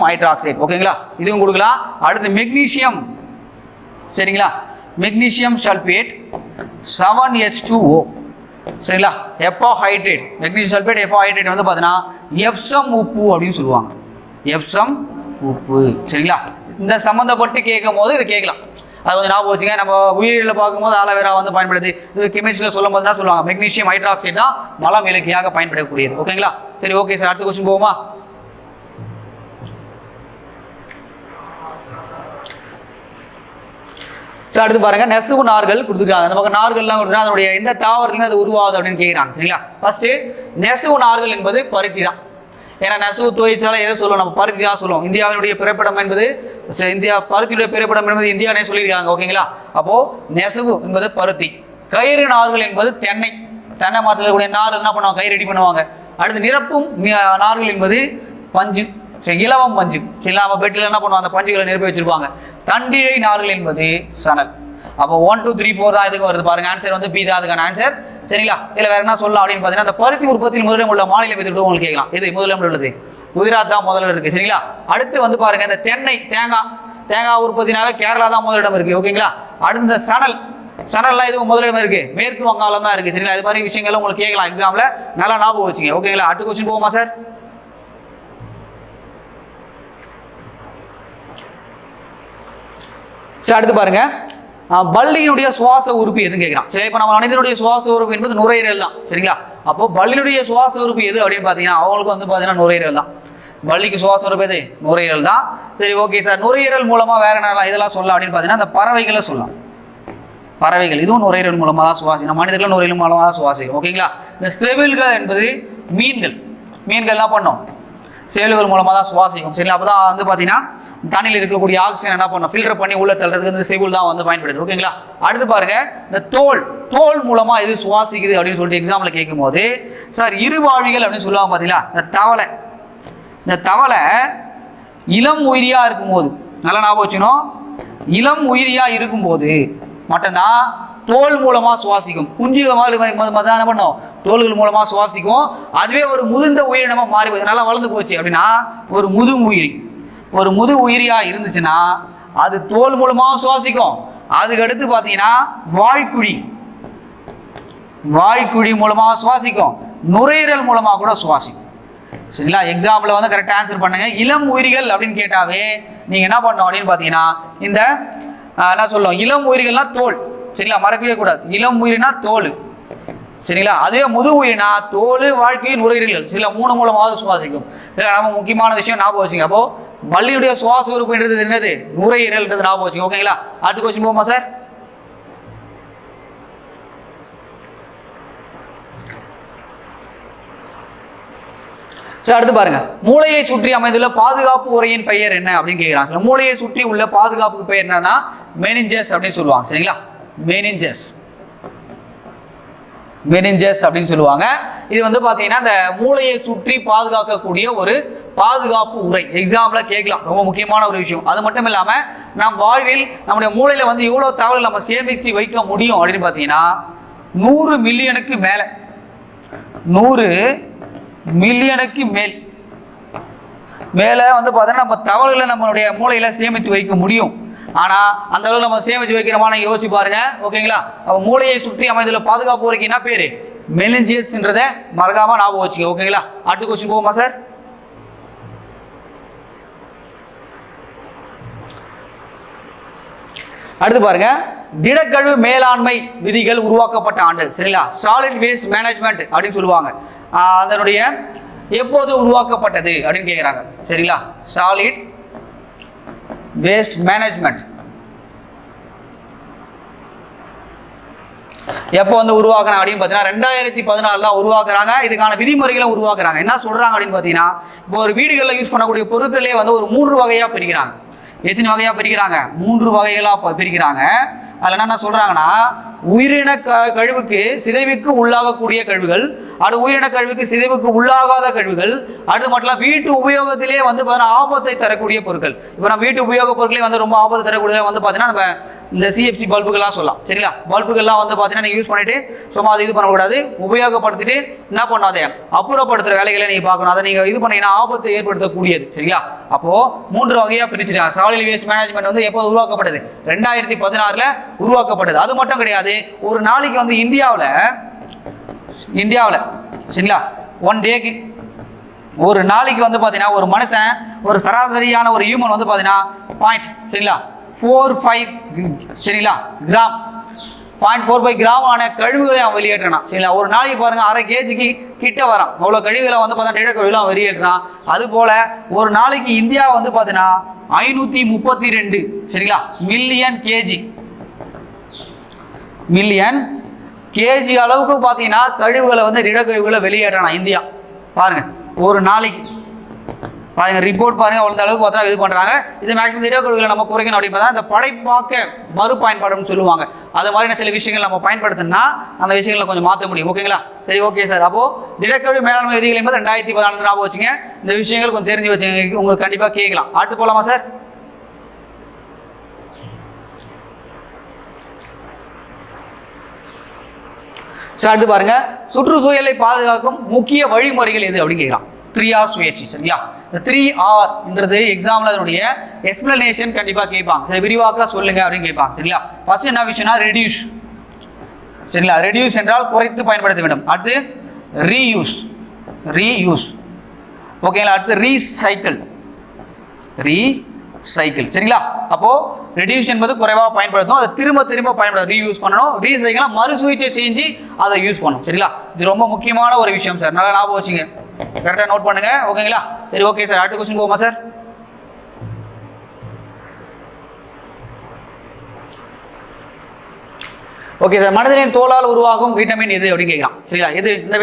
ஹைட்ராக்சைடு. ஓகேங்களா? இதுவும் கொடுக்கலாம். அடுத்து மெக்னீசியம். சரிங்களா? Magnesium sulphate 7H2O. சரிங்களா? எப்பாஹைட்ரேட். மெக்னீசியம் சல்பேட் எப்பாஹைட்ரேட் வந்து பார்த்தீங்கன்னா எப்சம் உப்பு அப்படின்னு சொல்லுவாங்க. எப்சம் உப்பு. சரிங்களா? இந்த சம்மந்தப்பட்டு கேட்கும் போது இது கேட்கலாம். அது வந்து ஞாபகம் வச்சுங்க. நம்ம உயிரியலில் பார்க்கும்போது அலோவேரா வந்து பயன்படுது. இது கெமிஸ்ட்ரியில் சொல்லும் போது என்ன சொல்லுவாங்க, மெக்னீசியம் ஹைட்ராக்சைடு தான் மலம் இலக்கியாக பயன்படக்கூடியது. ஓகேங்களா? சரி, ஓகே சார். அடுத்த கொஸ்டின் போகுமா? அடுத்து பாருங்க, நெசவு நார்கள் கொடுத்துருக்காங்க. நமக்கு நார்கள்லாம் கொடுத்தா அதனுடைய எந்த தாவரத்துலையும் அது உருவாகுது அப்படின்னு கேட்குறாங்க. சரிங்களா? ஃபர்ஸ்ட் நெசவு நார்கள் என்பது பருத்தி தான். ஏன்னா நெசவு தொழிற்சாலை எதை சொல்லுவோம், நம்ம பருத்தி தான் சொல்லுவோம். இந்தியாவினுடைய பிறப்பிடம் என்பது பருத்தியுடைய பிறப்பிடம் என்பது இந்தியானே சொல்லியிருக்காங்க. ஓகேங்களா? அப்போ நெசவு என்பது பருத்தி. கயிறு நார்கள் என்பது தென்னை மரத்தில் இருக்கக்கூடிய நார் என்ன பண்ணுவாங்க, கயிறு ரெடி பண்ணுவாங்க. அடுத்து நிரப்பும் நார்கள் என்பது பஞ்சு. இலவம் பஞ்சு. நம்ம பெட்டில் என்ன பண்ணுவாங்க, அந்த பஞ்சுகளை நிரப்பி வச்சிருப்பாங்க. தண்டிழை நார்கள் என்பது சணல். அப்போ 1 2 3 4 தான் இதுக்கு வருது பாருங்க. ஆன்சர் வந்து பி தான் அதுக்கான ஆன்சர். சரிங்களா? இதில் வேற என்ன சொல்லலாம் அப்படின்னு பார்த்தீங்கன்னா, அந்த பருத்தி உற்பத்தியில் முதலிடம் உள்ள மாநிலம் எது உங்களுக்கு கேட்கலாம். இது முதலிடம் உள்ளது குஜராத் தான் முதல்ல இருக்கு. சரிங்களா? அடுத்து வந்து பாருங்க, இந்த தேங்காய் உற்பத்தினாவே கேரளா தான் முதலிடம் இருக்கு. ஓகேங்களா? அடுத்து இந்த சணல்லாம் இது முதலிடம் இருக்கு, மேற்கு வங்காளம் தான் இருக்கு. சரிங்களா? இது மாதிரி விஷயங்கள்லாம் உங்களுக்கு கேட்கலாம் எக்ஸாம்ல, நல்லா ஞாபகம் வச்சுங்க. ஓகேங்களா? அடுத்த கொஸ்டின் போகுமா சார்? அடுத்து பாருங்க, பல்லியினுடைய சுவாச உறுப்பு எதுன்னு கேட்கிறான். சரி, இப்போ நம்ம மனிதனுடைய சுவாச உறுப்பு என்பது நுரையீரல் தான். சரிங்களா? அப்போ பல்லியினுடைய சுவாச உறுப்பு எது அப்படின்னு பார்த்தீங்கன்னா, அவங்களுக்கு வந்து பார்த்தீங்கன்னா நுரையீரல் தான். பல்லிக்கு சுவாச உறுப்பு எது? நுரையீரல் தான். சரி, ஓகே சார். நுரையீரல் மூலமா வேற என்ன இதெல்லாம் சொல்லலாம் அப்படின்னு பார்த்தீங்கன்னா, அந்த பறவைகளை சொல்லலாம். பறவைகள் இதுவும் நுரையீரல் மூலமா தான் சுவாசிக்கும். மனிதர்கள் நுரையீரல் மூலமா தான் சுவாசிக்கும். ஓகேங்களா? இந்த செவில்கள் என்பது மீன்கள் என்ன பண்ணோம், செவில்கள் மூலமா தான் சுவாசிக்கும். சரிங்களா? அப்பதான் வந்து பார்த்தீங்கன்னா தண்ணியில் இருக்கக்கூடிய ஆக்சிஜன் என்ன பண்ணணும், ஃபில்டர் பண்ணி உள்ள தள்ளுறதுக்கு இந்த செவில் தான் வந்து பயன்படுது. ஓகேங்களா? அடுத்து பாருங்க, இந்த தோல் மூலமா இது சுவாசிக்குது அப்படின்னு சொல்லிட்டு எக்ஸாம்ல கேட்கும் போது சார் இருவாழிகள் அப்படின்னு சொல்லுவாங்க. பார்த்தீங்களா? இந்த தவளை இளம் உயிரியா இருக்கும்போது, நல்லா ஞாபகம் வச்சுக்கணும், இளம் உயிரியா இருக்கும்போது மட்டும்தான் தோல் மூலமா சுவாசிக்கும். குஞ்சுகள் மாதிரி என்ன பண்ணும், தோல்கள் மூலமா சுவாசிக்கும். அதுவே ஒரு முதிர்ந்த உயிரினமா மாறி நல்லா வளர்ந்து போச்சு அப்படின்னா ஒரு முது உயிரியா இருந்துச்சுன்னா அது தோல் மூலமா சுவாசிக்கும். அதுக்கு அடுத்து பார்த்தீங்கன்னா வாய்க்குழி மூலமா சுவாசிக்கும், நுரையீரல் மூலமா கூட சுவாசிக்கும். சரிங்களா? எக்ஸாம்பிள் வந்து கரெக்டாக ஆன்சர் பண்ணுங்க. இளம் உயிரிகள் அப்படின்னு கேட்டாவே நீங்க என்ன பண்ணணும் அப்படின்னு பார்த்தீங்கன்னா, இந்த என்ன சொல்லுவோம், இளம் உயிரிகள்னா தோல். சரிங்களா? மறக்கவே கூடாது. இளம் உயிரினா தோல். சரிங்களா? அதே முது உயிரினா தோல், வாழ்க்கை, நுரையீரல். சரிங்களா? 3 மூலமாவது சுவாசிக்கும். நம்ம முக்கியமான விஷயம் ஞாபகம் வச்சுங்க. அப்போ பல்லியுடைய சுவாச உறுப்புன்றது என்னது, நுரையீரல்ன்றது ஞாபகம் வச்சுங்க. ஓகேங்களா? அடுத்த கொஸ்டின் போமா சார்? அடுத்து பாருங்க, மூளையை சுற்றி அமைந்துள்ள பாதுகாப்பு உரையின் பெயர் என்ன அப்படின்னு கேட்கிறாங்க. மூளையை சுற்றி உள்ள பாதுகாப்பு பெயர் என்னன்னா மெனிஞ்சஸ் அப்படின்னு சொல்லுவாங்க. சரிங்களா? மெனிஞ்சஸ் அப்படின்னு சொல்லுவாங்க. இது வந்து பாத்தீங்கன்னா இந்த மூளையை சுற்றி பாதுகாக்கக்கூடிய ஒரு பாதுகாப்பு உரை. எக்ஸாம்பிளா கேட்கலாம். ரொம்ப முக்கியமான ஒரு விஷயம். அது மட்டும் இல்லாம நம் வாழ்வில் நம்முடைய மூளையில வந்து இவ்வளவு தகவல் நம்ம சேமித்து வைக்க முடியும் அப்படின்னு பாத்தீங்கன்னா 100 மில்லியனுக்கு மேல, 100 மில்லியனுக்கு மேல வந்து பார்த்தீங்கன்னா நம்ம தகவல்களை நம்மளுடைய மூளையில சேமித்து வைக்க முடியும். ஆனா அந்த அளவுக்கு நம்ம சேமித்து வைக்கிறோமான யோசிச்சு பாருங்க. ஓகேங்களா? அப்ப மூளையை சுற்றி அமைந்துள்ள பாதுகாப்பு உரைக்கு என்ன பேரு, மெனிஞ்சஸ்ன்றத மறக்காம ஞாபகம் வச்சுக்க. ஓகேங்களா? அடுத்த கொஸ்டின் போகுமா சார்? அடுத்து பாருங்க, திடக்கழிவு மேலாண்மை விதிகள் உருவாக்கப்பட்ட ஆண்டு. சரிங்களா? சாலிட் வேஸ்ட் மேனேஜ்மெண்ட் அப்படின்னு சொல்லுவாங்க. அதனுடைய எப்போது உருவாக்கப்பட்டது அப்படின்னு கேட்குறாங்க. சரிங்களா? சாலிட் வேஸ்ட் மேனேஜ்மெண்ட் எப்போ வந்து உருவாக்குறாங்க அப்படின்னு பார்த்தீங்கன்னா 2014 தான் உருவாக்குறாங்க. இதுக்கான விதிமுறைகளை உருவாக்குறாங்க. என்ன சொல்றாங்க அப்படின்னு பார்த்தீங்கன்னா, இப்போ ஒரு வீடுகளில் யூஸ் பண்ணக்கூடிய பொருட்களே வந்து ஒரு 3 வகையா பிரிக்கிறாங்க. எத்தனை வகையா பிரிக்கிறாங்க? 3 வகைகளா பிரிக்கிறாங்க. அதில் என்ன சொல்றாங்கன்னா, உயிரின கழிவுக்கு சிதைவுக்கு உள்ளாகக்கூடிய கழிவுகள், அது உயிரின கழிவுக்கு சிதைவுக்கு உள்ளாகாத கழிவுகள், அது மட்டும் வீட்டு உபயோகத்திலே வந்து ஆபத்தை தரக்கூடிய பொருட்கள். இப்போ நம்ம வீட்டு உபயோக பொருட்களே வந்து ரொம்ப ஆபத்தை தரக்கூடிய வந்து பார்த்தீங்கன்னா நம்ம இந்த சிஎஃப்சி பல்புகள்லாம் சொல்லலாம். சரிங்களா? பல்புகள்லாம் வந்து பார்த்தீங்கன்னா நீங்கள் யூஸ் பண்ணிட்டு சும்மா அதை இது பண்ணக்கூடாது, உபயோகப்படுத்திட்டு என்ன பண்ணாதே அப்புறப்படுத்துகிற வேலைகளை நீங்கள் பார்க்கணும். அதை நீங்கள் இது பண்ணீங்கன்னா ஆபத்தை ஏற்படுத்தக்கூடியது. சரிங்களா? அப்போது 3 வகையாக பிரிச்சுட்டாங்க. சாலிட் வேஸ்ட் மேனேஜ்மெண்ட் வந்து எப்போது உருவாக்கப்பட்டது? 2016 உருவாக்கப்பட்டது. அது மட்டும் கிடையாது, ஒரு நாளைக்கு வந்து இந்தியாவில் சரிங்களா 1 டேக்கு ஒரு நாளைக்கு வந்து பார்த்தீங்கன்னா ஒரு மனுஷன் ஒரு சராசரியான ஒரு ஹியூமன் வந்து பார்த்தீங்கன்னா சரிங்களா 45 சரிங்களா கிராம் 0.45 கிராமான கழிவுகளை அவன் வெளியேற்றான். சரிங்களா? ஒரு நாளைக்கு பாருங்க 1/2 கேஜிக்கு கிட்ட வரான். அவ்வளோ கழிவுகளை வந்து பார்த்தா கழிவுலாம் வெளியேற்றான். அது போல ஒரு நாளைக்கு இந்தியா வந்து பார்த்தீங்கன்னா 532 சரிங்களா மில்லியன் கேஜி அளவுக்கு பார்த்தீங்கன்னா கழிவுகளை வந்து திடக்கழிவுகளை வெளியேற்றானா இந்தியா. பாருங்க ஒரு நாளைக்கு பாருங்க ரிப்போர்ட் பாருங்க அவ்வளோ அளவுக்கு பார்த்தா இது பண்ணுறாங்க. இது மேக்ஸிமம் திடக்கழிவுகளை நம்ம குறைக்கணும் அப்படின்னு பார்த்தா இந்த படைப்பாக்க மறுபயன்பாடுன்னு சொல்லுவாங்க. அது மாதிரியான சில விஷயங்கள் நம்ம பயன்படுத்தினா அந்த விஷயங்களை கொஞ்சம் மாற்ற முடியும். ஓகேங்களா? சரி, ஓகே சார். அப்போ திடக்கழிவு மேலாண்மை விதிகள் என்பது 2014 ஞாபகம் வச்சுங்க. இந்த விஷயங்கள் கொஞ்சம் தெரிஞ்சு வச்சுங்க, உங்களுக்கு கண்டிப்பாக கேட்கலாம். அடுத்து போகலாமா சார்? அடுத்து பாருங்க, சுற்றுச்சூழலை பாதுகாக்கும் முக்கிய வழிமுறைகள் எது அப்படின்னு கேட்கலாம். 3R சுழற்சி. சரியா? இந்த 3Rன்றது எக்ஸாம்ல அதனுடைய எக்ஸ்பிளனேஷன் கண்டிப்பாக கேட்பாங்க. சரி, விரிவாக்க சொல்லுங்க அப்படின்னு கேட்பாங்க. சரிங்களா? ஃபர்ஸ்ட் என்ன விஷயம்னா ரெடியூஸ். சரிங்களா? ரெடியூஸ் என்றால் குறைத்து பயன்படுத்த வேண்டும். அடுத்து ரீயூஸ். ஓகேங்களா? அடுத்து ரீசைக்கிள். சரிங்களா? அப்போ ரெடியூஸ் என்பது குறைவாக பயன்படுத்தணும், அதை திரும்ப பயன்படுத்த ரீயூஸ் பண்ணணும். ரீசைக்கிள் மறுசுழற்சி செஞ்சு அதை யூஸ் பண்ணணும். சரிங்களா? இது ரொம்ப முக்கியமான ஒரு விஷயம் சார், நல்லா ஞாபகம் வச்சுங்க, கரெக்டாக நோட் பண்ணுங்க. ஓகேங்களா? சரி, ஓகே சார். அடுத்த கொஸ்டின் போகுமா சார்? Okay sir. மனிதனின் தோலால் உருவாகும் விட்டமின் எது அப்படின்னு கேட்கலாம். சரிங்களா? எது இந்த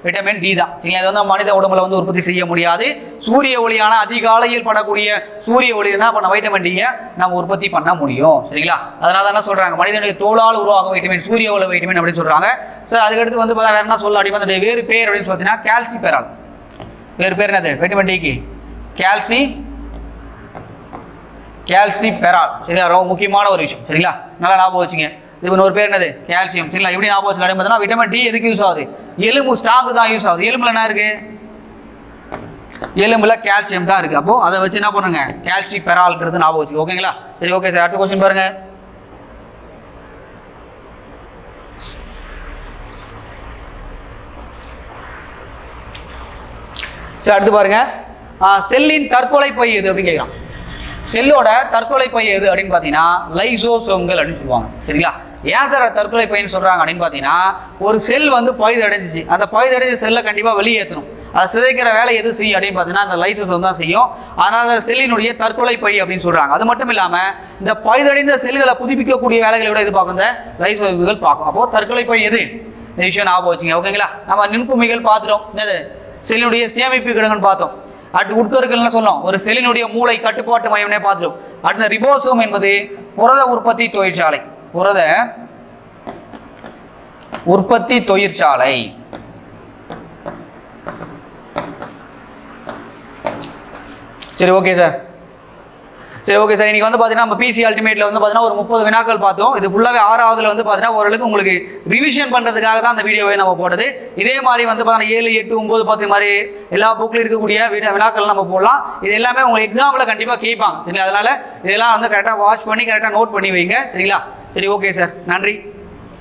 விட்டமின் டி தான். சரிங்களா? இது வந்து மனித உடம்புல வந்து உற்பத்தி செய்ய முடியாது. சூரிய ஒளியான அதிகாலையில் படக்கூடிய சூரிய ஒளி தான் பண்ண வைட்டமின் டியை நம்ம உற்பத்தி பண்ண முடியும். சரிங்களா? அதனால தான் என்ன சொல்றாங்க, மனிதனுடைய தோலால் உருவாகும் வைட்டமின் சூரிய ஒளி வைட்டமின் அப்படின்னு சொல்றாங்க. சார் அதுக்கடுத்து வந்து வேற என்ன சொல்ல அப்படின்னு வந்து வேறு பேர் அப்படின்னு பார்த்தீங்கன்னா கால்சிபெரால். வேறு பேர் என்னது வைட்டமின் டிக்கு? கால்சிபெரால். சரிங்களா? ரொம்ப முக்கியமான ஒரு விஷயம். சரிங்களா? நல்லா ஞாபகம் வச்சுங்க. இது ஒரு பேர் என்னது? கால்சியம். சரிங்களா? எப்படி ஞாபகம் வச்சுக்கலாம் அப்படின்னு பார்த்தீங்கன்னா விட்டமின் டி எதுக்கு யூஸ் ஆகுது? எலும்பு ஸ்ட்ராங்கு தான் யூஸ் ஆகுது. எலும்புல என்ன இருக்கு? எலும்புல கால்சியம் தான் இருக்கு. அப்போ அதை வச்சு என்ன பண்ணுங்க, கால்சிபெரால்ங்கிறது ஞாபகம் வச்சுக்கோ. ஓகேங்களா? சரி, ஓகே சார். அடுத்த கொஸ்டின் பாருங்க. சரி, அடுத்து பாருங்க, செல்லின் தற்கொலை பை எது அப்படின்னு கேட்கலாம். செல்லோட தற்கொலை பை எது அப்படின்னு பார்த்தீங்கன்னா லைசோசோம்கள் அப்படின்னு சொல்லுவாங்க. சரிங்களா? ஏன் சார் தற்கொலை பையன்னு சொல்றாங்க அப்படின்னு பார்த்தீங்கன்னா, ஒரு செல் வந்து பழுதடைஞ்சிச்சு, அந்த பழுதடைஞ்ச செல்லை கண்டிப்பாக வெளியேற்றணும். அதை சிதைக்கிற வேலை எது செய்யும் அப்படின்னு பார்த்தீங்கன்னா அந்த லைசோசோம் தான் செய்யும். அதனால செல்லினுடைய தற்கொலை பை அப்படின்னு சொல்றாங்க. அது மட்டும் இல்லாமல் இந்த பழுதடைந்த செல்களை புதுப்பிக்கக்கூடிய வேலைகளை விட இது பார்க்கும், இந்த லைசோசோம்கள் பார்க்கும். அப்போ தற்கொலை பை எது? இந்த விஷயம் ஞாபகம் வச்சுங்க. ஓகேங்களா? நம்ம நுண்குமிகள் பார்த்துட்டோம், என்னது செல்லினுடைய சேமிப்பு கிடங்குன்னு பார்த்தோம். அடுத்து உட்கருக்கள்னு சொன்னோம், ஒரு செல்லினுடைய மூளை கட்டுப்பாட்டு மையம்னே பார்த்துட்டோம். அடுத்த ரிபோசோம் என்பது புரத உற்பத்தி தொழிற்சாலை. சரி, ஓகே சார். இன்னைக்கு வந்து பார்த்தீங்கன்னா நம்ம பிசி அல்டிமேட்ல வந்து பார்த்தீங்கன்னா ஒரு 30 வினாக்கள் பார்த்தோம். இது ஃபுல்லாகவே 6வதுல வந்து பார்த்தீங்கன்னா ஓரளவுக்கு உங்களுக்கு ரிவிஷன் பண்ணுறதுக்காக தான் அந்த வீடியோவை நம்ம போட்டது. இதே மாதிரி வந்து பார்த்தீங்கன்னா 7, 8, 9, 10 மாதிரி எல்லா புக்கில் இருக்கக்கூடிய வினாக்கள் நம்ம போடலாம். இது எல்லாமே உங்கள் எக்ஸாமில் கண்டிப்பாக கேட்பாங்க. சரிங்களா? அதனால இதெல்லாம் வந்து கரெக்டாக வாட்ச் பண்ணி கரெக்டாக நோட் பண்ணி வைங்க. சரிங்களா? சரி, ஓகே சார். நன்றி.